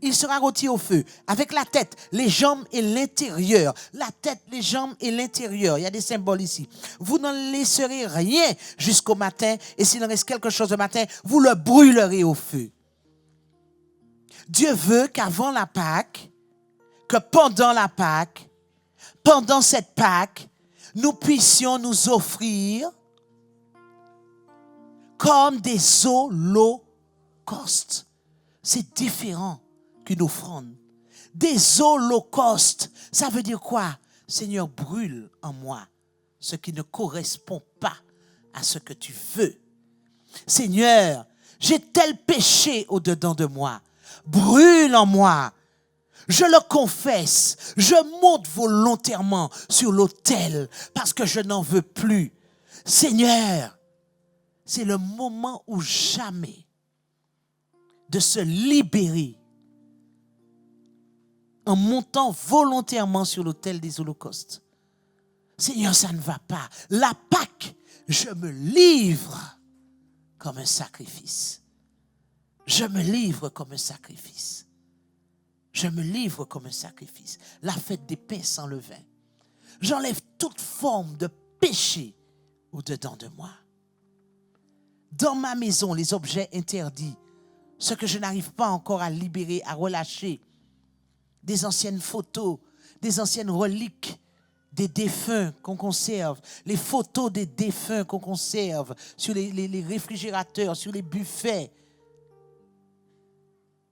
S1: Il sera rôti au feu avec la tête, les jambes et l'intérieur. La tête, les jambes et l'intérieur. Il y a des symboles ici. Vous n'en laisserez rien jusqu'au matin et s'il en reste quelque chose le matin, vous le brûlerez au feu. Dieu veut qu'avant la Pâque, que pendant la Pâque, pendant cette Pâque, nous puissions nous offrir comme des holocaustes. C'est différent qu'une offrande. Des holocaustes, ça veut dire quoi? Seigneur, brûle en moi ce qui ne correspond pas à ce que tu veux. Seigneur, j'ai tel péché au-dedans de moi. Brûle en moi. Je le confesse. Je monte volontairement sur l'autel parce que je n'en veux plus. Seigneur, c'est le moment ou jamais de se libérer en montant volontairement sur l'autel des holocaustes. Seigneur, ça ne va pas. La Pâque, je me livre comme un sacrifice. Je me livre comme un sacrifice. Je me livre comme un sacrifice. La fête des pains sans levain. J'enlève toute forme de péché au-dedans de moi. Dans ma maison, les objets interdits, ce que je n'arrive pas encore à libérer, à relâcher, des anciennes photos, des anciennes reliques, des défunts qu'on conserve, les photos des défunts qu'on conserve sur les réfrigérateurs, sur les buffets,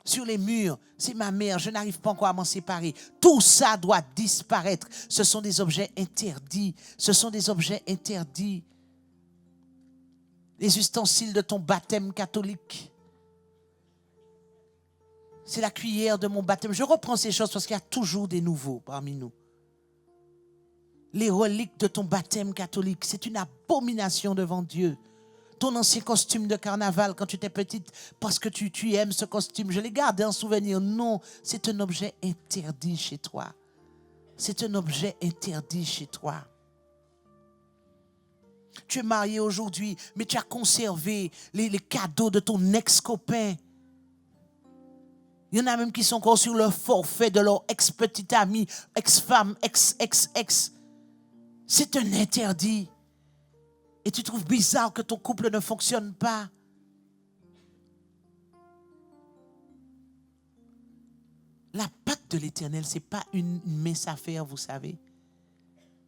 S1: sur les murs. C'est ma mère, je n'arrive pas encore à m'en séparer. Tout ça doit disparaître. Ce sont des objets interdits. Ce sont des objets interdits. Les ustensiles de ton baptême catholique. C'est la cuillère de mon baptême. Je reprends ces choses parce qu'il y a toujours des nouveaux parmi nous. Les reliques de ton baptême catholique, c'est une abomination devant Dieu. Ton ancien costume de carnaval quand tu étais petite, parce que tu aimes ce costume, je l'ai gardé en souvenir. Non, c'est un objet interdit chez toi. C'est un objet interdit chez toi. Tu es marié aujourd'hui, mais tu as conservé les cadeaux de ton ex-copain. Il y en a même qui sont encore sur le forfait de leur ex-petite amie, ex-femme, ex. C'est un interdit. Et tu trouves bizarre que ton couple ne fonctionne pas. La Pâque de l'Éternel, ce n'est pas une mince affaire, vous savez.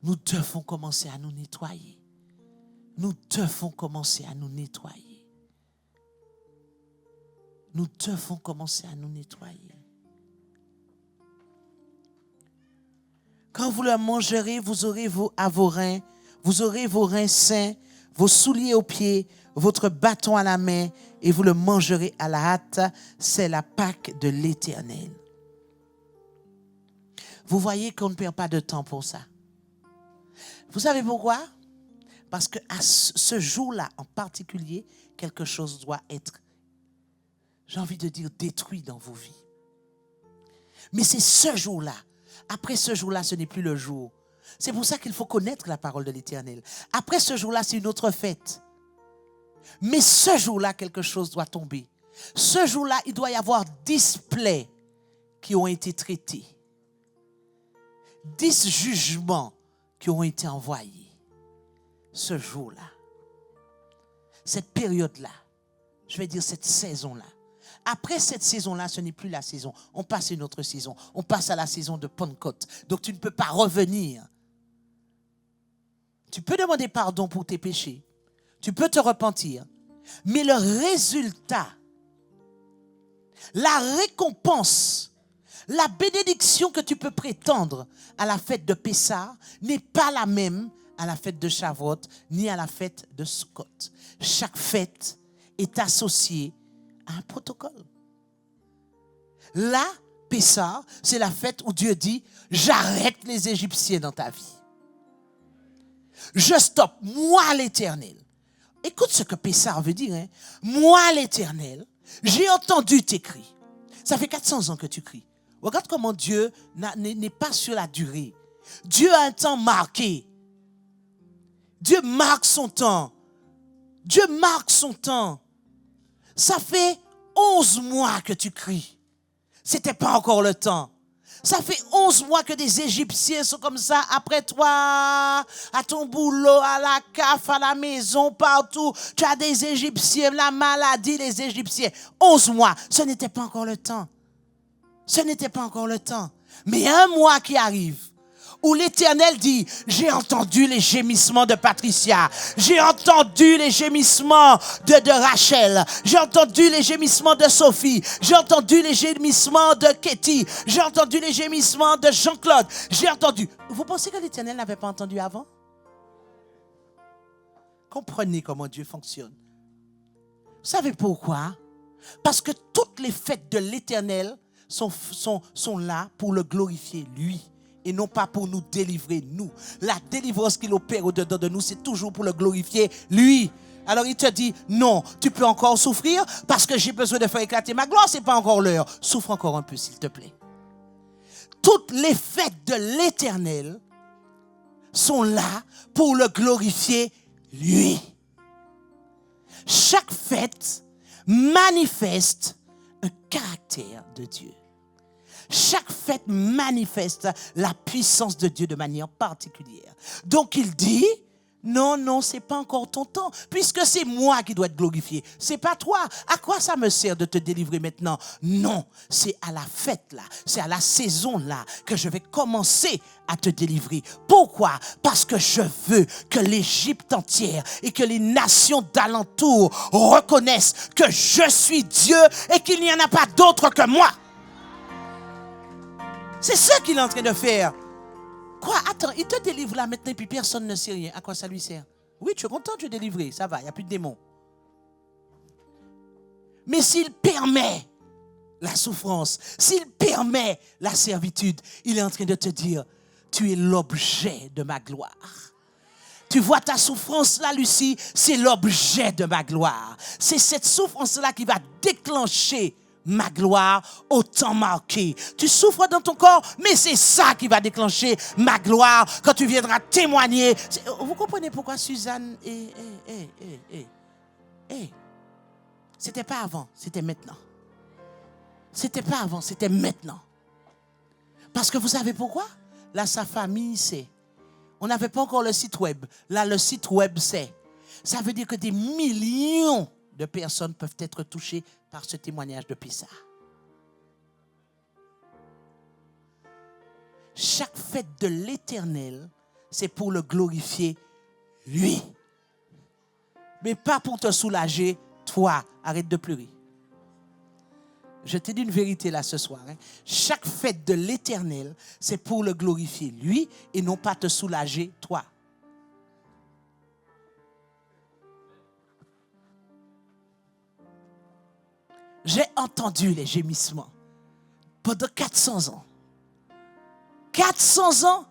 S1: Nous devons commencer à nous nettoyer. Nous devons commencer à nous nettoyer. Nous devons commencer à nous nettoyer. Quand vous le mangerez, vous aurez vos reins sains, vos souliers aux pieds, votre bâton à la main, et vous le mangerez à la hâte. C'est la Pâque de l'Éternel. Vous voyez qu'on ne perd pas de temps pour ça. Vous savez pourquoi? Parce qu'à ce jour-là, en particulier, quelque chose doit être, j'ai envie de dire, détruit dans vos vies. Mais c'est ce jour-là. Après ce jour-là, ce n'est plus le jour. C'est pour ça qu'il faut connaître la parole de l'Éternel. Après ce jour-là, c'est une autre fête. Mais ce jour-là, quelque chose doit tomber. Ce jour-là, il doit y avoir 10 plaies qui ont été traitées. 10 jugements qui ont été envoyés. Ce jour-là. Cette période-là. Je vais dire cette saison-là. Après cette saison-là, ce n'est plus la saison. On passe à une autre saison. On passe à la saison de Pentecôte. Donc tu ne peux pas revenir. Tu peux demander pardon pour tes péchés. Tu peux te repentir. Mais le résultat, la récompense, la bénédiction que tu peux prétendre à la fête de Pessah n'est pas la même à la fête de Shavuot ni à la fête de Sukkot. Chaque fête est associée à un protocole. Là, Pessah, c'est la fête où Dieu dit « J'arrête les Égyptiens dans ta vie. Je stoppe, moi l'Éternel. » Écoute ce que Pessah veut dire. Hein? Moi l'Éternel, j'ai entendu tes cris. Ça fait 400 ans que tu cries. Regarde comment Dieu n'est pas sur la durée. Dieu a un temps marqué. Dieu marque son temps. Dieu marque son temps. Ça fait 11 mois que tu cries. C'était pas encore le temps. Ça fait 11 mois que des Égyptiens sont comme ça après toi, à ton boulot, à la CAF, à la maison, partout. Tu as des Égyptiens, la maladie, les Égyptiens. 11 mois, ce n'était pas encore le temps. Ce n'était pas encore le temps. Mais un mois qui arrive, où l'Éternel dit, j'ai entendu les gémissements de Patricia, j'ai entendu les gémissements de Rachel, j'ai entendu les gémissements de Sophie, j'ai entendu les gémissements de Katie, j'ai entendu les gémissements de Jean-Claude, j'ai entendu. Vous pensez que l'Éternel n'avait pas entendu avant? Comprenez comment Dieu fonctionne. Vous savez pourquoi? Parce que toutes les fêtes de l'Éternel sont là pour le glorifier, lui. Et non pas pour nous délivrer, nous. La délivrance qu'il opère au-dedans de nous, c'est toujours pour le glorifier, lui. Alors il te dit, non, tu peux encore souffrir parce que j'ai besoin de faire éclater ma gloire, c'est pas encore l'heure. Souffre encore un peu, s'il te plaît. Toutes les fêtes de l'Éternel sont là pour le glorifier, lui. Chaque fête manifeste un caractère de Dieu. Chaque fête manifeste la puissance de Dieu de manière particulière. Donc il dit, non, c'est pas encore ton temps, puisque c'est moi qui dois être glorifié. C'est pas toi. À quoi ça me sert de te délivrer maintenant? Non, c'est à la fête là, c'est à la saison là que je vais commencer à te délivrer. Pourquoi? Parce que je veux que l'Égypte entière et que les nations d'alentour reconnaissent que je suis Dieu et qu'il n'y en a pas d'autre que moi. C'est ça qu'il est en train de faire. Quoi? Attends, il te délivre là maintenant et puis personne ne sait rien. À quoi ça lui sert? Oui, tu es content de te délivrer, ça va, il n'y a plus de démons. Mais s'il permet la souffrance, s'il permet la servitude, il est en train de te dire, tu es l'objet de ma gloire. Tu vois ta souffrance là, Lucie, c'est l'objet de ma gloire. C'est cette souffrance-là qui va déclencher ma gloire au temps marqué. Tu souffres dans ton corps, mais c'est ça qui va déclencher ma gloire quand tu viendras témoigner. Vous comprenez pourquoi Suzanne c'était pas avant, c'était maintenant. C'était pas avant, c'était maintenant. Parce que vous savez pourquoi? Là, sa famille sait. On n'avait pas encore le site web. Là, le site web sait. Ça veut dire que des millions de personnes peuvent être touchées par ce témoignage de Pessah. Chaque fête de l'Éternel, c'est pour le glorifier, lui. Mais pas pour te soulager, toi. Arrête de pleurer. Je te dis une vérité là ce soir. Hein. Chaque fête de l'Éternel, c'est pour le glorifier, lui, et non pas te soulager, toi. J'ai entendu les gémissements pendant 400 ans. 400 ans,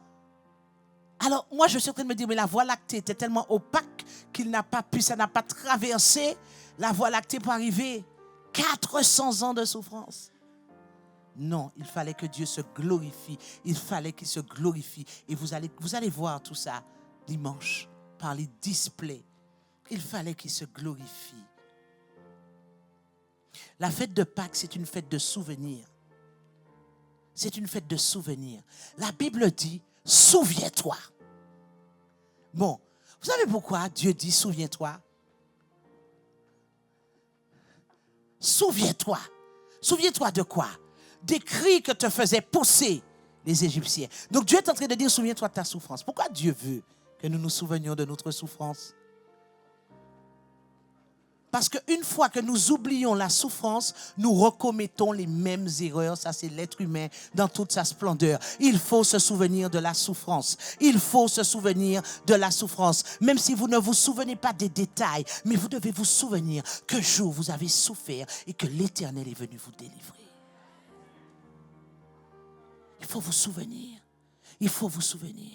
S1: Alors, moi, je suis en train de me dire, mais la Voie lactée était tellement opaque ça n'a pas traversé la Voie lactée pour arriver 400 ans de souffrance. Non, il fallait que Dieu se glorifie. Il fallait qu'il se glorifie. Et vous allez voir tout ça dimanche par les displays. Il fallait qu'il se glorifie. La fête de Pâques, c'est une fête de souvenirs. C'est une fête de souvenirs. La Bible dit, souviens-toi. Bon, vous savez pourquoi Dieu dit souviens-toi? Souviens-toi. Souviens-toi de quoi? Des cris que te faisaient pousser les Égyptiens. Donc Dieu est en train de dire souviens-toi de ta souffrance. Pourquoi Dieu veut que nous nous souvenions de notre souffrance? Parce qu'une fois que nous oublions la souffrance, nous recommettons les mêmes erreurs. Ça, c'est l'être humain dans toute sa splendeur. Il faut se souvenir de la souffrance. Il faut se souvenir de la souffrance. Même si vous ne vous souvenez pas des détails, mais vous devez vous souvenir qu'un jour vous avez souffert et que l'Éternel est venu vous délivrer. Il faut vous souvenir. Il faut vous souvenir.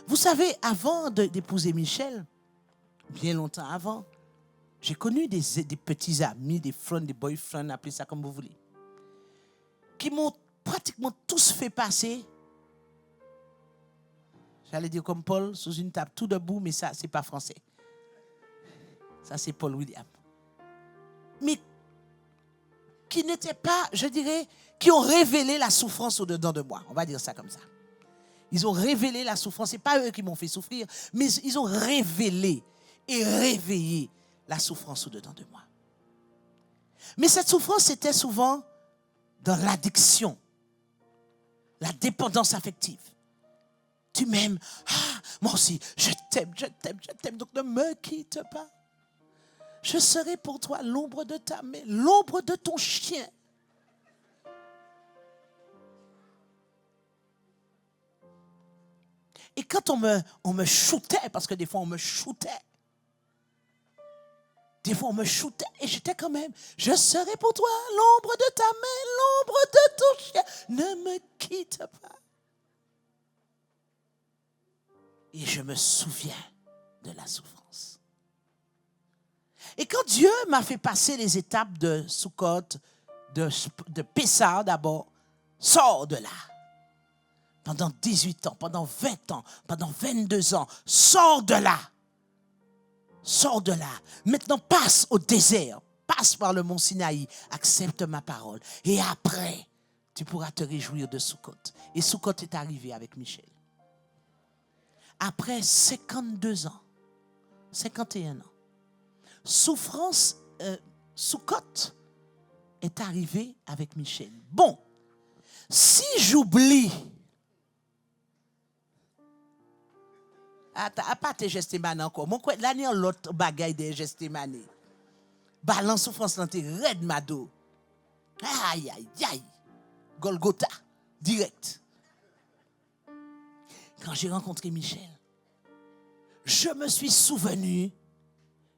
S1: Vous savez, avant d'épouser Michel, bien longtemps avant, j'ai connu des petits amis, des friends, des boyfriends, appelez ça comme vous voulez, qui m'ont pratiquement tous fait passer, j'allais dire comme Paul, sous une table tout debout, mais ça, c'est pas français. Ça, c'est Paul William. Mais qui n'étaient pas, je dirais, qui ont révélé la souffrance au-dedans de moi. On va dire ça comme ça. Ils ont révélé la souffrance. Ce n'est pas eux qui m'ont fait souffrir, mais ils ont révélé et réveillé la souffrance au-dedans de moi. Mais cette souffrance était souvent dans l'addiction, la dépendance affective. Tu m'aimes, moi aussi, je t'aime, donc ne me quitte pas. Je serai pour toi l'ombre de ta main, l'ombre de ton chien. Et quand on me shootait, parce que des fois on me shootait, et j'étais quand même, je serai pour toi l'ombre de ta main, l'ombre de ton chien. Ne me quitte pas. Et je me souviens de la souffrance. Et quand Dieu m'a fait passer les étapes de Sukkot, de Pessah d'abord, sors de là. Pendant 18 ans, pendant 20 ans, pendant 22 ans, sors de là. Sors de là. Maintenant, passe au désert. Passe par le mont Sinaï. Accepte ma parole. Et après, tu pourras te réjouir de Sukkot. Et Sukkot est arrivé avec Michel. Après 52 ans, 51 ans, souffrance, Sukkot est arrivé avec Michel. Bon, si j'oublie, pas tes gestes mané encore. Mon quoi, l'année en l'autre bagaille des gestes mané. Balance souffrance dans tes red mado. Aïe, aïe, aïe. Golgotha, direct. Quand j'ai rencontré Michel, je me suis souvenu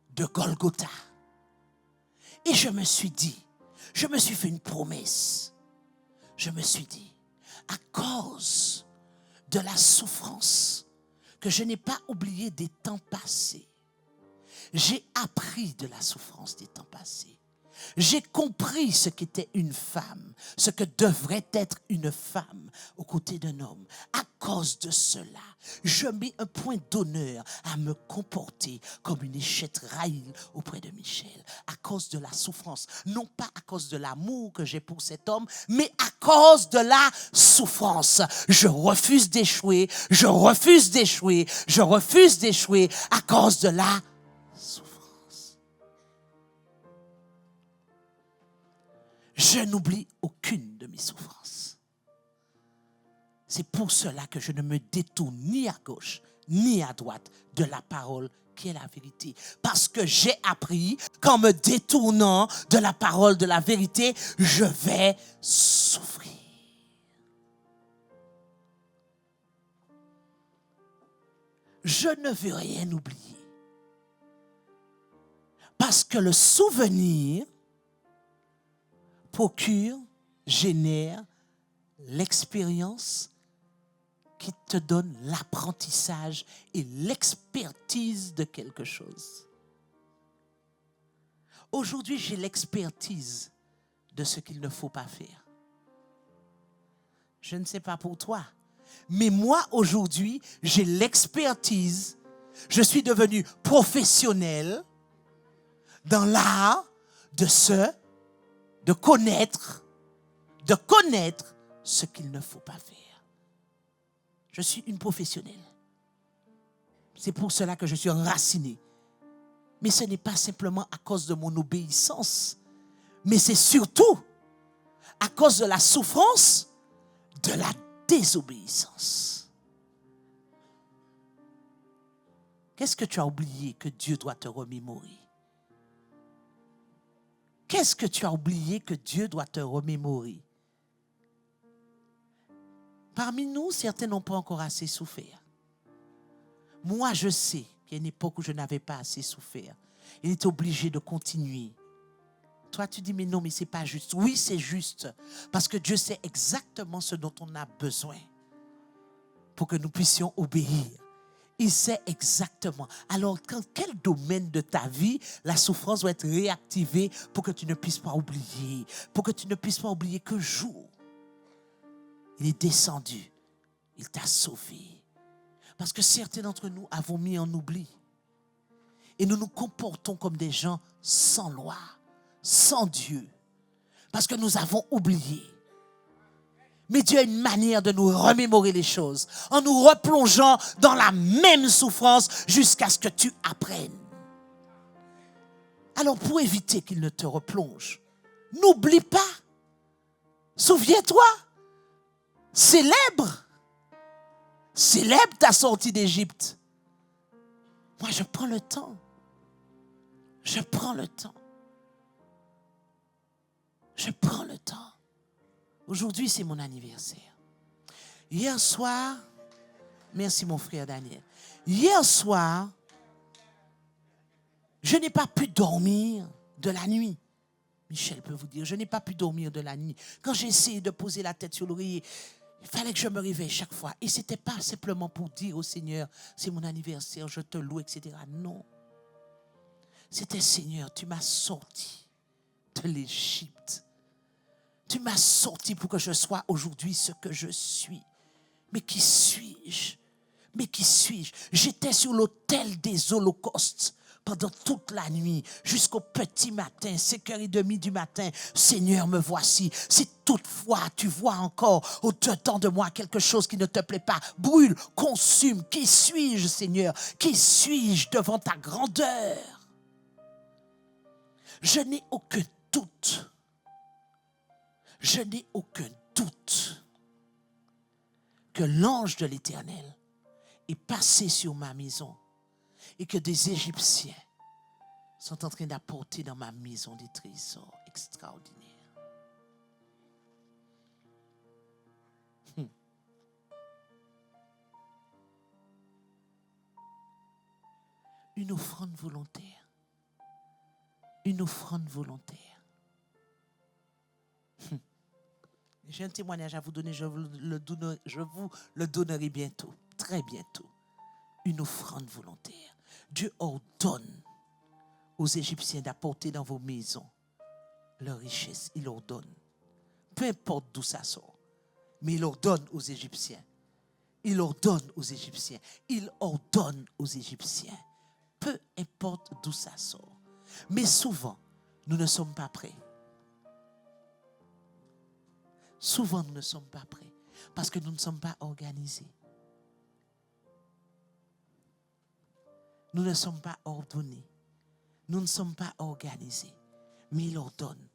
S1: de Golgotha. Et je me suis fait une promesse. Je me suis dit, à cause de la souffrance, que je n'ai pas oublié des temps passés. J'ai appris de la souffrance des temps passés. J'ai compris ce qu'était une femme, ce que devrait être une femme aux côtés d'un homme. À cause de cela, je mets un point d'honneur à me comporter comme une échette raïle auprès de Michel. À cause de la souffrance, non pas à cause de l'amour que j'ai pour cet homme, mais à cause de la souffrance. Je refuse d'échouer, je refuse d'échouer, je refuse d'échouer à cause de la souffrance. Je n'oublie aucune de mes souffrances. C'est pour cela que je ne me détourne ni à gauche, ni à droite de la parole qui est la vérité. Parce que j'ai appris qu'en me détournant de la parole de la vérité, je vais souffrir. Je ne veux rien oublier. Parce que le souvenir procure, génère l'expérience qui te donne l'apprentissage et l'expertise de quelque chose. Aujourd'hui, j'ai l'expertise de ce qu'il ne faut pas faire. Je ne sais pas pour toi, mais moi, aujourd'hui, j'ai l'expertise. Je suis devenu professionnel dans l'art de connaître ce qu'il ne faut pas faire. Je suis une professionnelle. C'est pour cela que je suis enracinée. Mais ce n'est pas simplement à cause de mon obéissance, mais c'est surtout à cause de la souffrance de la désobéissance. Qu'est-ce que tu as oublié que Dieu doit te remémorer? Qu'est-ce que tu as oublié que Dieu doit te remémorer? Parmi nous, certains n'ont pas encore assez souffert. Moi, je sais qu'il y a une époque où je n'avais pas assez souffert. Il était obligé de continuer. Toi, tu dis, mais non, mais ce n'est pas juste. Oui, c'est juste. Parce que Dieu sait exactement ce dont on a besoin pour que nous puissions obéir. Il sait exactement. Alors, quel domaine de ta vie la souffrance doit être réactivée pour que tu ne puisses pas oublier, pour que tu ne puisses pas oublier qu'un jour, il est descendu, il t'a sauvé. Parce que certains d'entre nous avons mis en oubli. Et nous nous comportons comme des gens sans loi, sans Dieu. Parce que nous avons oublié. Mais Dieu a une manière de nous remémorer les choses en nous replongeant dans la même souffrance jusqu'à ce que tu apprennes. Alors pour éviter qu'il ne te replonge, n'oublie pas. Souviens-toi. Célèbre ta sortie d'Égypte. Moi, je prends le temps. Je prends le temps. Aujourd'hui, c'est mon anniversaire. Hier soir, merci mon frère Daniel. Hier soir, je n'ai pas pu dormir de la nuit. Michel peut vous dire, je n'ai pas pu dormir de la nuit. Quand j'ai essayé de poser la tête sur l'oreiller, il fallait que je me réveille chaque fois. Et ce n'était pas simplement pour dire au Seigneur, c'est mon anniversaire, je te loue, etc. Non. C'était, Seigneur, tu m'as sorti de l'Égypte. Tu m'as sorti pour que je sois aujourd'hui ce que je suis. Mais qui suis-je? J'étais sur l'autel des holocaustes pendant toute la nuit, jusqu'au petit matin, 5h30 du matin. Seigneur, me voici. Si toutefois tu vois encore au-dedans de moi quelque chose qui ne te plaît pas, brûle, consume. Qui suis-je, Seigneur? Qui suis-je devant ta grandeur? Je n'ai aucun doute. Que l'ange de l'Éternel est passé sur ma maison et que des Égyptiens sont en train d'apporter dans ma maison des trésors extraordinaires. Une offrande volontaire. J'ai un témoignage à vous donner, je vous le donnerai bientôt, très bientôt. Une offrande volontaire. Dieu ordonne aux Égyptiens d'apporter dans vos maisons leur richesse. Il ordonne. Peu importe d'où ça sort. Mais il ordonne aux Égyptiens. Peu importe d'où ça sort. Mais souvent, nous ne sommes pas prêts. Parce que nous ne sommes pas organisés. Nous ne sommes pas ordonnés. Nous ne sommes pas organisés. Mais il ordonne.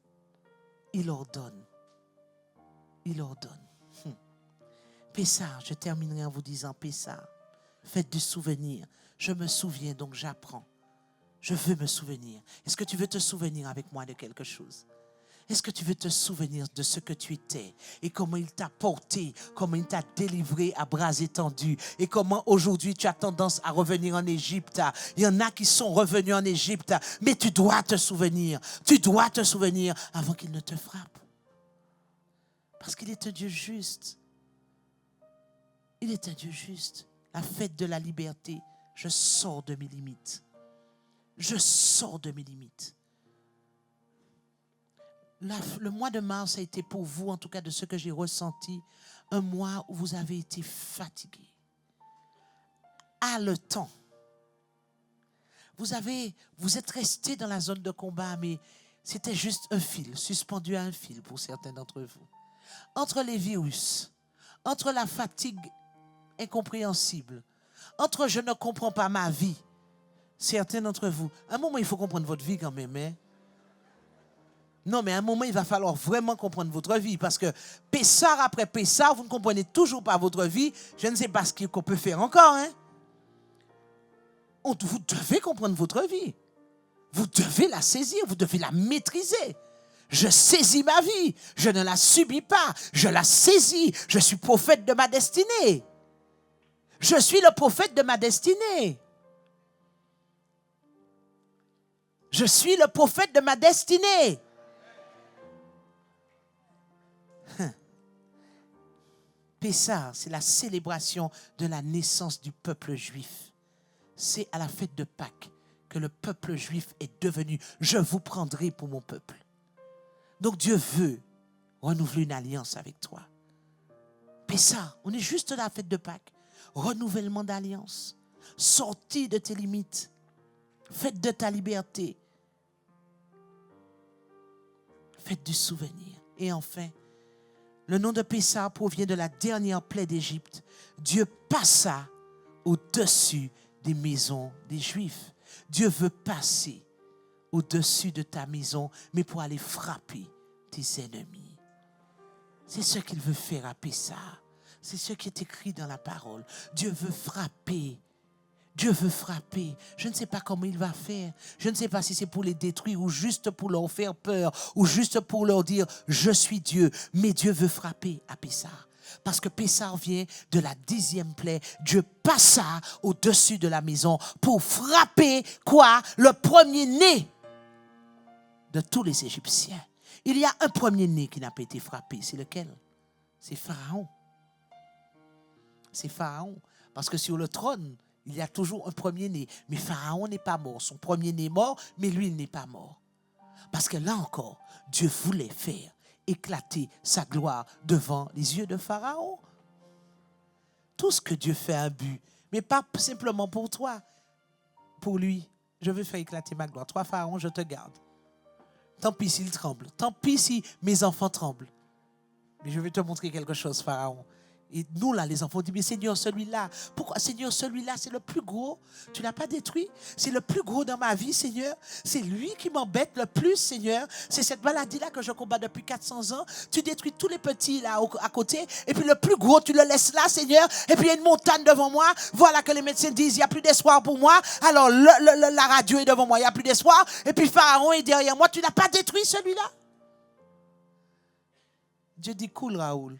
S1: Pessah, je terminerai en vous disant, Pessah, faites du souvenir. Je me souviens, donc j'apprends. Je veux me souvenir. Est-ce que tu veux te souvenir avec moi de quelque chose? Est-ce que tu veux te souvenir de ce que tu étais et comment il t'a porté, comment il t'a délivré à bras étendus et comment aujourd'hui tu as tendance à revenir en Égypte? Il y en a qui sont revenus en Égypte, mais tu dois te souvenir avant qu'il ne te frappe. Parce qu'il est un Dieu juste. Il est un Dieu juste. La fête de la liberté, je sors de mes limites. Je sors de mes limites. Le mois de mars a été pour vous, en tout cas de ce que j'ai ressenti, un mois où vous avez été fatigué, haletant. Vous êtes resté dans la zone de combat, mais c'était juste un fil, suspendu à un fil pour certains d'entre vous. Entre les virus, entre la fatigue incompréhensible, entre je ne comprends pas ma vie, certains d'entre vous, à un moment il faut comprendre votre vie quand même, hein? Non, mais à un moment, il va falloir vraiment comprendre votre vie parce que Pessar après Pessar, vous ne comprenez toujours pas votre vie. Je ne sais pas ce qu'on peut faire encore. Hein? Vous devez comprendre votre vie. Vous devez la saisir, vous devez la maîtriser. Je saisis ma vie, je ne la subis pas, je la saisis. Je suis prophète de ma destinée. Je suis le prophète de ma destinée. Je suis le prophète de ma destinée. Pessah, c'est la célébration de la naissance du peuple juif. C'est à la fête de Pâques que le peuple juif est devenu « Je vous prendrai pour mon peuple ». Donc Dieu veut renouveler une alliance avec toi. Pessah, on est juste à la fête de Pâques. Renouvellement d'alliance. Sortie de tes limites. Fête de ta liberté. Fête du souvenir. Et enfin, le nom de Pessah provient de la dernière plaie d'Égypte. Dieu passa au-dessus des maisons des Juifs. Dieu veut passer au-dessus de ta maison, mais pour aller frapper tes ennemis. C'est ce qu'il veut faire à Pessah. C'est ce qui est écrit dans la parole. Dieu veut frapper. Dieu veut frapper. Je ne sais pas comment il va faire. Je ne sais pas si c'est pour les détruire ou juste pour leur faire peur ou juste pour leur dire « Je suis Dieu ». Mais Dieu veut frapper à Pessah. Parce que Pessah vient de la 10e plaie. Dieu passa au-dessus de la maison pour frapper quoi? Le premier-né de tous les Égyptiens. Il y a un premier-né qui n'a pas été frappé. C'est lequel? C'est Pharaon. C'est Pharaon. Parce que sur le trône, il y a toujours un premier-né. Mais Pharaon n'est pas mort. Son premier-né est mort, mais lui, il n'est pas mort. Parce que là encore, Dieu voulait faire éclater sa gloire devant les yeux de Pharaon. Tout ce que Dieu fait a un but, mais pas simplement pour toi. Pour lui, je veux faire éclater ma gloire. Toi, Pharaon, je te garde. Tant pis s'il tremble. Tant pis si mes enfants tremblent. Mais je vais te montrer quelque chose, Pharaon. Et nous, là, les enfants, on dit, mais Seigneur, celui-là, pourquoi, Seigneur, celui-là, c'est le plus gros. Tu ne l'as pas détruit. C'est le plus gros dans ma vie, Seigneur. C'est lui qui m'embête le plus, Seigneur. C'est cette maladie-là que je combats depuis 400 ans. Tu détruis tous les petits, là, à côté. Et puis le plus gros, tu le laisses là, Seigneur. Et puis il y a une montagne devant moi. Voilà que les médecins disent, il n'y a plus d'espoir pour moi. Alors, la radio est devant moi, il n'y a plus d'espoir. Et puis Pharaon est derrière moi. Tu n'as pas détruit celui-là. Dieu dit, cool, Raoul.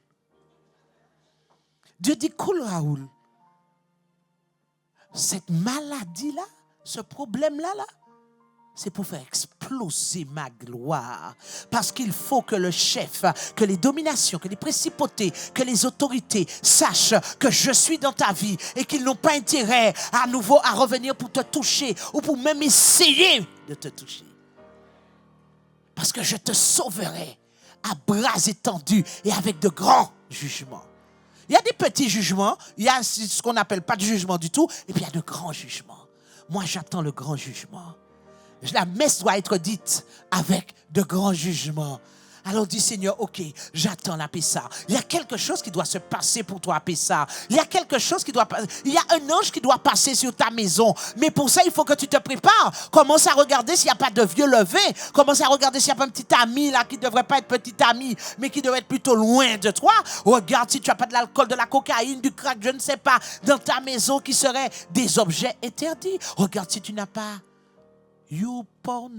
S1: Dieu dit, cool, Raoul. Cette maladie-là, ce problème-là, c'est pour faire exploser ma gloire. Parce qu'il faut que le chef, que les dominations, que les principautés, que les autorités sachent que je suis dans ta vie et qu'ils n'ont pas intérêt à nouveau à revenir pour te toucher ou pour même essayer de te toucher. Parce que je te sauverai à bras étendus et avec de grands jugements. Il y a des petits jugements, il y a ce qu'on n'appelle pas de jugement du tout, et puis il y a de grands jugements. Moi, j'attends le grand jugement. La messe doit être dite avec de grands jugements. Alors dis Seigneur, ok, j'attends la Pessah. Il y a quelque chose qui doit se passer pour toi, Pessah. Il y a quelque chose qui doit passer. Il y a un ange qui doit passer sur ta maison. Mais pour ça, il faut que tu te prépares. Commence à regarder s'il n'y a pas de vieux levé. Commence à regarder s'il n'y a pas un petit ami là qui ne devrait pas être petit ami, mais qui devrait être plutôt loin de toi. Regarde si tu n'as pas de l'alcool, de la cocaïne, du crack, je ne sais pas, dans ta maison qui seraient des objets interdits. Regarde si tu n'as pas you porn,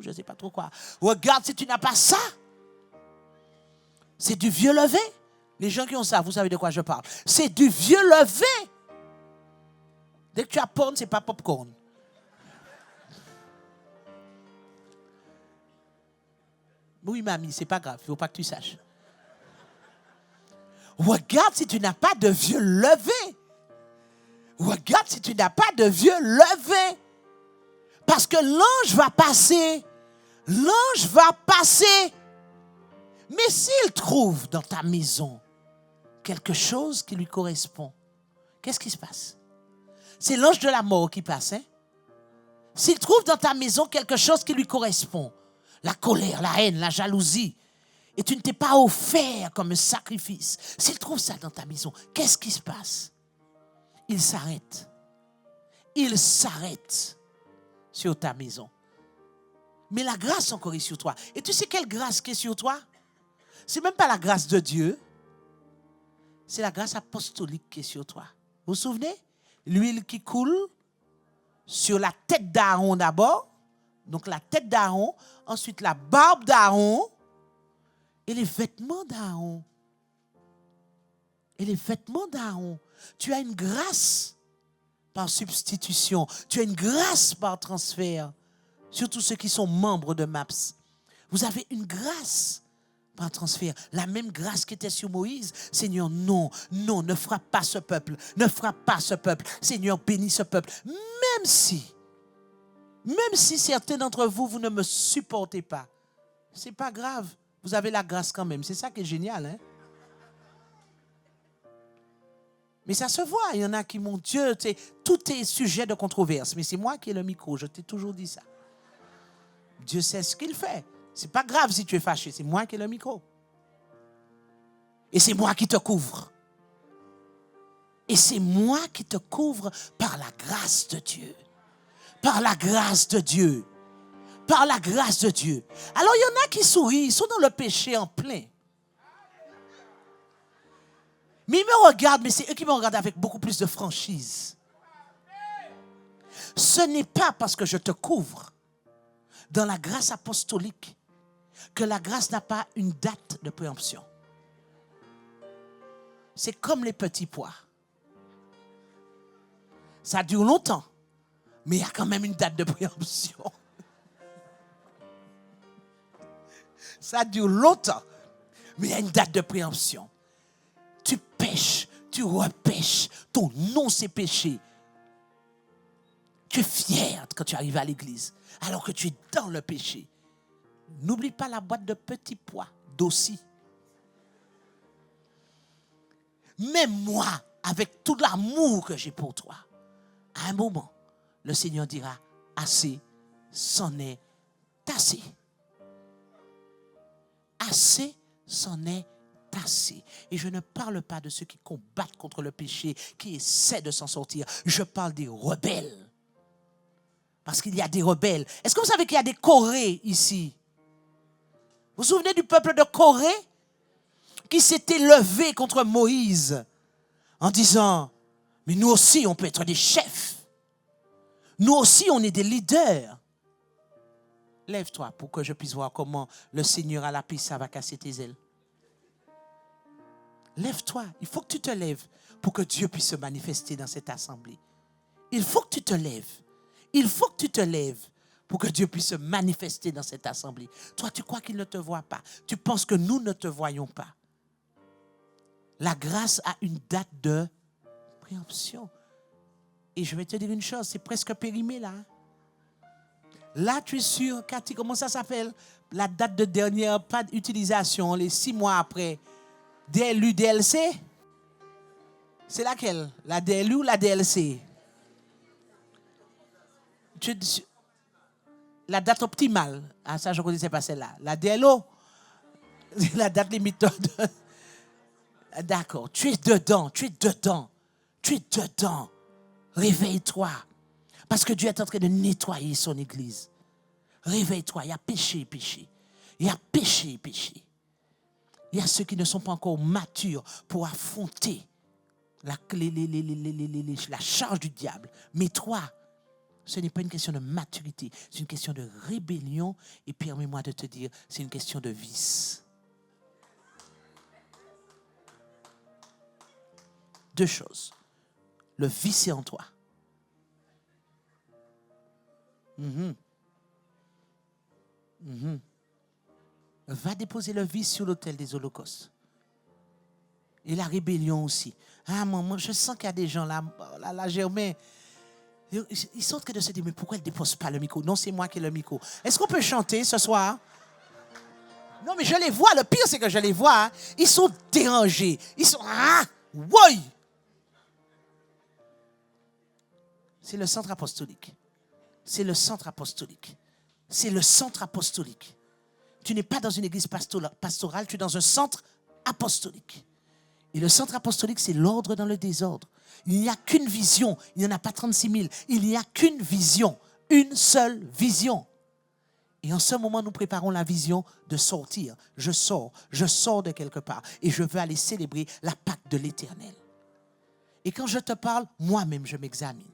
S1: je ne sais pas trop quoi. Regarde si tu n'as pas ça. C'est du vieux levé. Les gens qui ont ça, vous savez de quoi je parle. C'est du vieux levé. Dès que tu as porn, ce n'est pas popcorn. Oui, mamie, ce n'est pas grave. Il ne faut pas que tu saches. Regarde si tu n'as pas de vieux levé. Regarde si tu n'as pas de vieux levé. Parce que l'ange va passer. L'ange va passer. Mais s'il trouve dans ta maison quelque chose qui lui correspond, qu'est-ce qui se passe? C'est l'ange de la mort qui passe. Hein? S'il trouve dans ta maison quelque chose qui lui correspond, la colère, la haine, la jalousie, et tu ne t'es pas offert comme un sacrifice, s'il trouve ça dans ta maison, qu'est-ce qui se passe? Il s'arrête. Il s'arrête sur ta maison. Mais la grâce encore est sur toi. Et tu sais quelle grâce qui est sur toi? C'est même pas la grâce de Dieu. C'est la grâce apostolique qui est sur toi. Vous vous souvenez? L'huile qui coule sur la tête d'Aaron d'abord. Donc la tête d'Aaron. Ensuite la barbe d'Aaron. Et les vêtements d'Aaron. Et les vêtements d'Aaron. Tu as une grâce par substitution. Tu as une grâce par transfert. Surtout ceux qui sont membres de MAPS. Vous avez une grâce par transfert. La même grâce qui était sur Moïse. Seigneur, non, non, ne frappe pas ce peuple. Ne frappe pas ce peuple. Seigneur, bénis ce peuple. Même si certains d'entre vous, vous ne me supportez pas. C'est pas grave. Vous avez la grâce quand même. C'est ça qui est génial, hein? Mais ça se voit. Il y en a qui, mon Dieu, tout est sujet de controverse. Mais c'est moi qui ai le micro. Je t'ai toujours dit ça. Dieu sait ce qu'il fait. C'est pas grave si tu es fâché. C'est moi qui ai le micro. Et c'est moi qui te couvre. Et c'est moi qui te couvre par la grâce de Dieu. Par la grâce de Dieu. Par la grâce de Dieu. Alors il y en a qui sourient. Ils sont dans le péché en plein. Mais ils me regardent, mais c'est eux qui me regardent avec beaucoup plus de franchise. Ce n'est pas parce que je te couvre dans la grâce apostolique que la grâce n'a pas une date de préemption. C'est comme les petits pois. Ça dure longtemps, mais il y a quand même une date de préemption. Ça dure longtemps, mais il y a une date de préemption. Tu pêches, tu repêches, ton nom c'est péché. Tu es fier quand tu arrives à l'église, alors que tu es dans le péché. N'oublie pas la boîte de petits pois d'ossi. Même moi, avec tout l'amour que j'ai pour toi, à un moment, le Seigneur dira, assez, c'en est assez. Assez, c'en est assez. Et je ne parle pas de ceux qui combattent contre le péché, qui essaient de s'en sortir. Je parle des rebelles. Parce qu'il y a des rebelles. Est-ce que vous savez qu'il y a des Corées ici? Vous vous souvenez du peuple de Corée qui s'était levé contre Moïse en disant, mais nous aussi on peut être des chefs. Nous aussi on est des leaders. Lève-toi pour que je puisse voir comment le Seigneur à la pisse va casser tes ailes. Lève-toi. Il faut que tu te lèves pour que Dieu puisse se manifester dans cette assemblée. Il faut que tu te lèves. Il faut que tu te lèves pour que Dieu puisse se manifester dans cette assemblée. Toi, tu crois qu'il ne te voit pas. Tu penses que nous ne te voyons pas. La grâce a une date de préemption. Et je vais te dire une chose, c'est presque périmé là. Là, tu es sûr, Cathy, comment ça s'appelle? La date de dernière pas d'utilisation, les 6 mois après. DLU, DLC? C'est laquelle? La DLU ou la DLC? La date optimale. Ah, ça, je ne connaissais pas celle-là. La DLO? La date limite. D'accord. Tu es dedans. Tu es dedans. Tu es dedans. Réveille-toi. Parce que Dieu est en train de nettoyer son église. Réveille-toi. Il y a péché, péché. Il y a péché, péché. Il y a ceux qui ne sont pas encore matures pour affronter la charge du diable. Mais toi, ce n'est pas une question de maturité, c'est une question de rébellion. Et permets-moi de te dire, c'est une question de vice. 2 choses. Le vice est en toi. Va déposer le vice sur l'autel des holocaustes. Et la rébellion aussi. Ah, maman, je sens qu'il y a des gens là, Germain, ils sont en train de se dire, mais pourquoi elle ne dépose pas le micro? Non, c'est moi qui ai le micro. Est-ce qu'on peut chanter ce soir? Non, mais je les vois. Le pire, c'est que je les vois. Hein. Ils sont dérangés. Ils sont... Ah! Oui! C'est le centre apostolique. C'est le centre apostolique. C'est le centre apostolique. Tu n'es pas dans une église pastorale, tu es dans un centre apostolique. Et le centre apostolique, c'est l'ordre dans le désordre. Il n'y a qu'une vision. Il n'y en a pas 36 000. Il n'y a qu'une vision. Une seule vision. Et en ce moment, nous préparons la vision de sortir. Je sors de quelque part. Et je veux aller célébrer la Pâque de l'Éternel. Et quand je te parle, moi-même, je m'examine.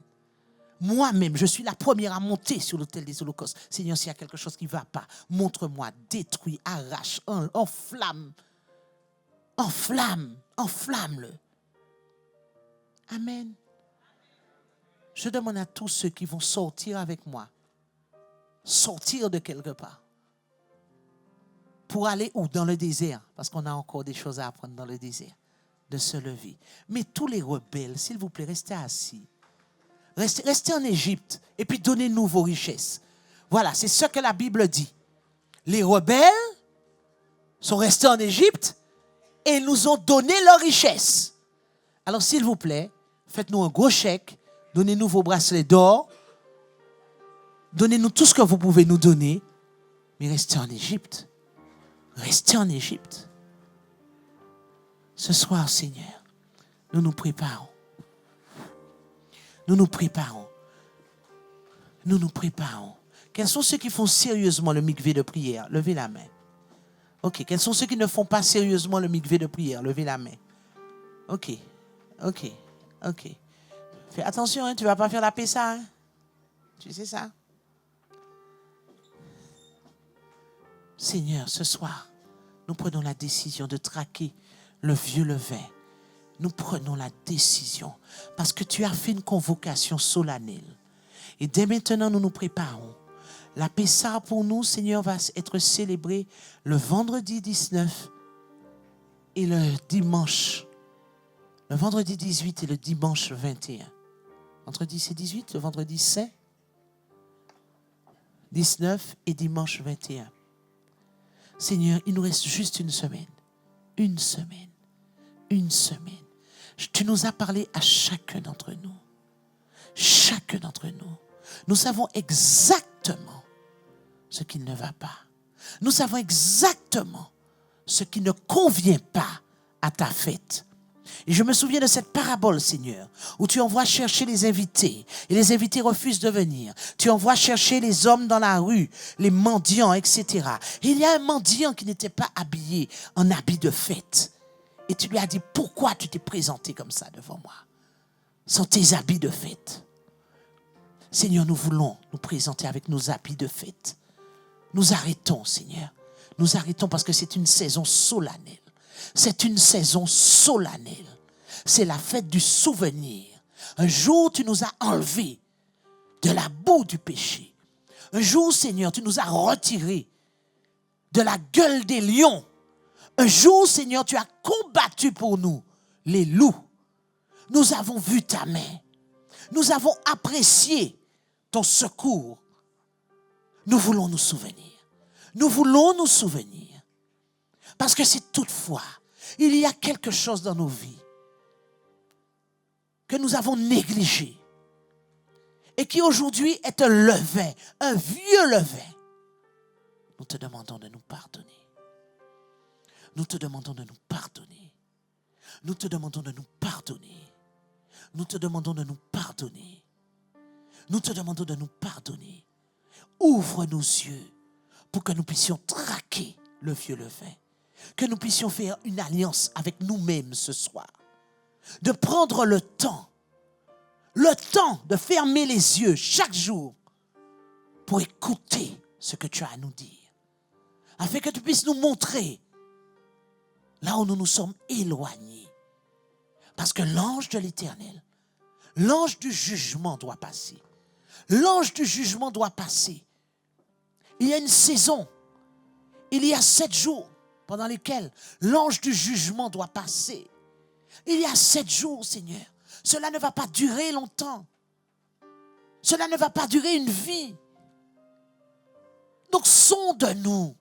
S1: Moi-même, je suis la première à monter sur l'autel des holocaustes. Seigneur, s'il y a quelque chose qui ne va pas, montre-moi, détruis, arrache, enflamme. Enflamme-le. Amen. Je demande à tous ceux qui vont sortir avec moi, sortir de quelque part, pour aller où? Dans le désert, parce qu'on a encore des choses à apprendre dans le désert, de se lever. Mais tous les rebelles, s'il vous plaît, restez assis. Restez en Égypte et puis donnez-nous vos richesses. Voilà, c'est ce que la Bible dit. Les rebelles sont restés en Égypte et nous ont donné leurs richesses. Alors, s'il vous plaît, faites-nous un gros chèque, donnez-nous vos bracelets d'or, donnez-nous tout ce que vous pouvez nous donner, mais restez en Égypte. Restez en Égypte. Ce soir, Seigneur, nous nous préparons. Nous nous préparons. Nous nous préparons. Quels sont ceux qui font sérieusement le mikvé de prière? Levez la main. OK. Quels sont ceux qui ne font pas sérieusement le mikvé de prière? Levez la main. OK. Fais attention, hein, tu ne vas pas faire la pessa. Hein? Tu sais ça? Seigneur, ce soir, nous prenons la décision de traquer le vieux levain. Nous prenons la décision parce que tu as fait une convocation solennelle. Et dès maintenant, nous nous préparons. La Pessah pour nous, Seigneur, va être célébrée le vendredi 19 et le dimanche. Le vendredi 18 et le dimanche 21. Entre 10 et 18, le vendredi saint, 19 et dimanche 21. Seigneur, il nous reste juste une semaine. Une semaine. Une semaine. Tu nous as parlé à chacun d'entre nous. Chacun d'entre nous. Nous savons exactement ce qui ne va pas. Nous savons exactement ce qui ne convient pas à ta fête. Et je me souviens de cette parabole, Seigneur, où tu envoies chercher les invités et les invités refusent de venir. Tu envoies chercher les hommes dans la rue, les mendiants, etc. Et il y a un mendiant qui n'était pas habillé en habit de fête. Et tu lui as dit, pourquoi tu t'es présenté comme ça devant moi, sans tes habits de fête? Seigneur, nous voulons nous présenter avec nos habits de fête. Nous arrêtons, Seigneur. Nous arrêtons parce que c'est une saison solennelle. C'est une saison solennelle. C'est la fête du souvenir. Un jour, tu nous as enlevés de la boue du péché. Un jour, Seigneur, tu nous as retirés de la gueule des lions. Un jour, Seigneur, tu as combattu pour nous les loups. Nous avons vu ta main. Nous avons apprécié ton secours. Nous voulons nous souvenir. Nous voulons nous souvenir. Parce que si toutefois, il y a quelque chose dans nos vies que nous avons négligé et qui aujourd'hui est un levain, un vieux levain, nous te demandons de nous pardonner. Nous te demandons de nous pardonner. Nous te demandons de nous pardonner. Nous te demandons de nous pardonner. Nous te demandons de nous pardonner. Ouvre nos yeux pour que nous puissions traquer le vieux levain. Que nous puissions faire une alliance avec nous-mêmes ce soir. De prendre le temps de fermer les yeux chaque jour pour écouter ce que tu as à nous dire. Afin que tu puisses nous montrer là où nous nous sommes éloignés. Parce que l'ange de l'Éternel, l'ange du jugement doit passer. L'ange du jugement doit passer. Il y a une saison, il y a 7 jours pendant lesquels l'ange du jugement doit passer. Il y a 7 jours, Seigneur. Cela ne va pas durer longtemps. Cela ne va pas durer une vie. Donc sonde-nous.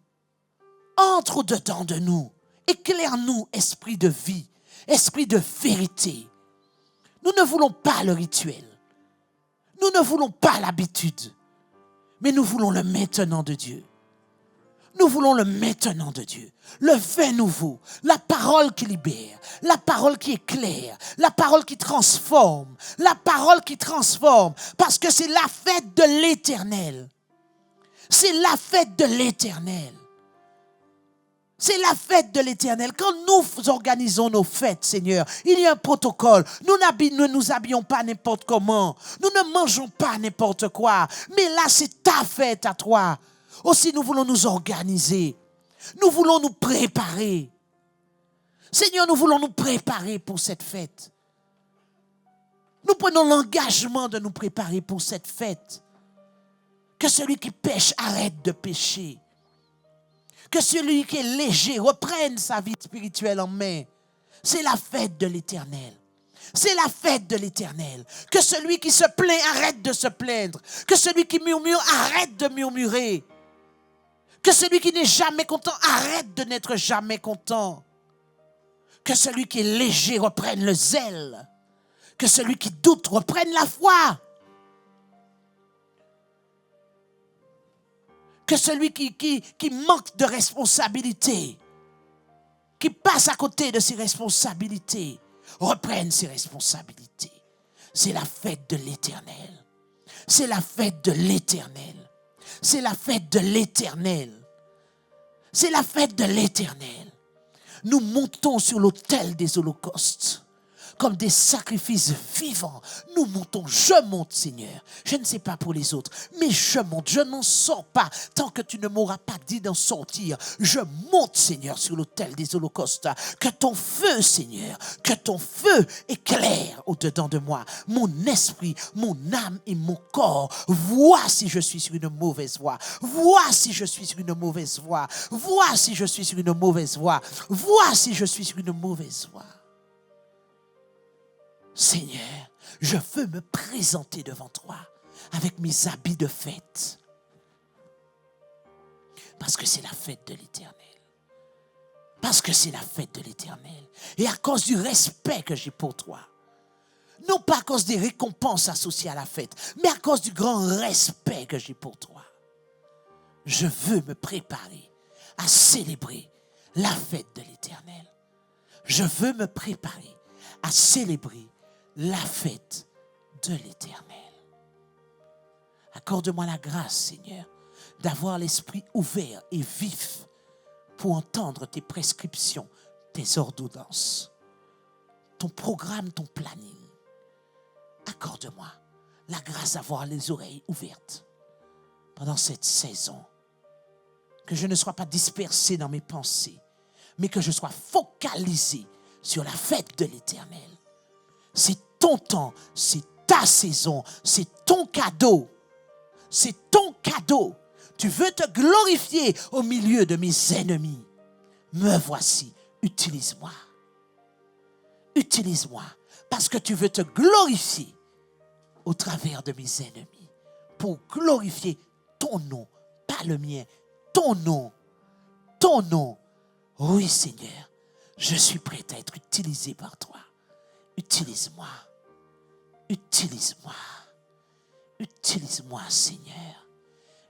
S1: Entre au-dedans de nous. Éclaire-nous, esprit de vie, esprit de vérité. Nous ne voulons pas le rituel. Nous ne voulons pas l'habitude. Mais nous voulons le maintenant de Dieu. Nous voulons le maintenant de Dieu. Le vin nouveau, la parole qui libère, la parole qui éclaire, la parole qui transforme, la parole qui transforme. Parce que c'est la fête de l'Éternel. C'est la fête de l'Éternel. C'est la fête de l'Éternel. Quand nous organisons nos fêtes, Seigneur, il y a un protocole. Nous ne nous habillons pas n'importe comment. Nous ne mangeons pas n'importe quoi. Mais là, c'est ta fête à toi. Aussi, nous voulons nous organiser. Nous voulons nous préparer. Seigneur, nous voulons nous préparer pour cette fête. Nous prenons l'engagement de nous préparer pour cette fête. Que celui qui pêche arrête de pécher. Que celui qui est léger reprenne sa vie spirituelle en main. C'est la fête de l'Éternel. C'est la fête de l'Éternel. Que celui qui se plaint arrête de se plaindre. Que celui qui murmure arrête de murmurer. Que celui qui n'est jamais content arrête de n'être jamais content. Que celui qui est léger reprenne le zèle. Que celui qui doute reprenne la foi. Que celui qui manque de responsabilité, qui passe à côté de ses responsabilités, reprenne ses responsabilités. C'est la fête de l'Éternel. C'est la fête de l'Éternel. C'est la fête de l'Éternel. C'est la fête de l'Éternel. Nous montons sur l'autel des holocaustes. Comme des sacrifices vivants. Nous montons, je monte, Seigneur. Je ne sais pas pour les autres, mais je monte. Je n'en sors pas tant que tu ne m'auras pas dit d'en sortir. Je monte, Seigneur, sur l'autel des holocaustes. Que ton feu, Seigneur, que ton feu éclaire au-dedans de moi. Mon esprit, mon âme et mon corps. Vois si je suis sur une mauvaise voie. Vois si je suis sur une mauvaise voie. Vois si je suis sur une mauvaise voie. Vois si je suis sur une mauvaise voie. Seigneur, je veux me présenter devant toi avec mes habits de fête. Parce que c'est la fête de l'Éternel. Parce que c'est la fête de l'Éternel. Et à cause du respect que j'ai pour toi. Non pas à cause des récompenses associées à la fête, mais à cause du grand respect que j'ai pour toi. Je veux me préparer à célébrer la fête de l'Éternel. Je veux me préparer à célébrer la fête de l'Éternel. Accorde-moi la grâce, Seigneur, d'avoir l'esprit ouvert et vif pour entendre tes prescriptions, tes ordonnances, ton programme, ton planning. Accorde-moi la grâce d'avoir les oreilles ouvertes pendant cette saison. Que je ne sois pas dispersé dans mes pensées, mais que je sois focalisé sur la fête de l'Éternel. C'est ton temps, c'est ta saison, c'est ton cadeau. C'est ton cadeau. Tu veux te glorifier au milieu de mes ennemis. Me voici, utilise-moi. Utilise-moi parce que tu veux te glorifier au travers de mes ennemis. Pour glorifier ton nom, pas le mien, ton nom. Ton nom. Oui, Seigneur, je suis prêt à être utilisé par toi. Utilise-moi. Utilise-moi. Utilise-moi, Seigneur.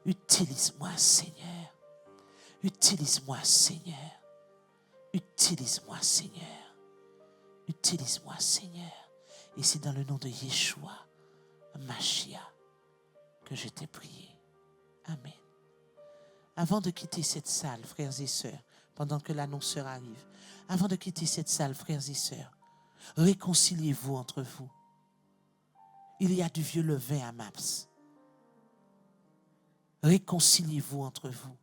S1: Utilise-moi, Seigneur. Utilise-moi, Seigneur. Utilise-moi, Seigneur. Utilise-moi, Seigneur. Et c'est dans le nom de Yeshua, Mashiach, que je t'ai prié. Amen. Avant de quitter cette salle, frères et sœurs, pendant que l'annonceur arrive, avant de quitter cette salle, frères et sœurs, réconciliez-vous entre vous. Il y a du vieux levain à Maps. Réconciliez-vous entre vous.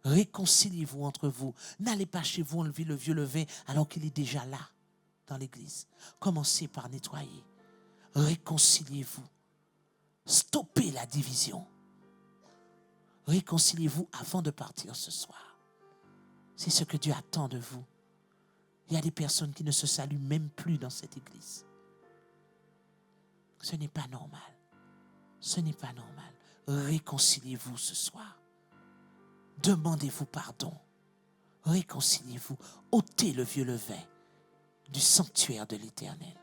S1: Réconciliez-vous entre vous. N'allez pas chez vous enlever le vieux levain alors qu'il est déjà là, dans l'église. Commencez par nettoyer. Réconciliez-vous. Stoppez la division. Réconciliez-vous avant de partir ce soir. C'est ce que Dieu attend de vous. Il y a des personnes qui ne se saluent même plus dans cette église. Ce n'est pas normal. Ce n'est pas normal. Réconciliez-vous ce soir. Demandez-vous pardon. Réconciliez-vous. Ôtez le vieux levain du sanctuaire de l'Éternel.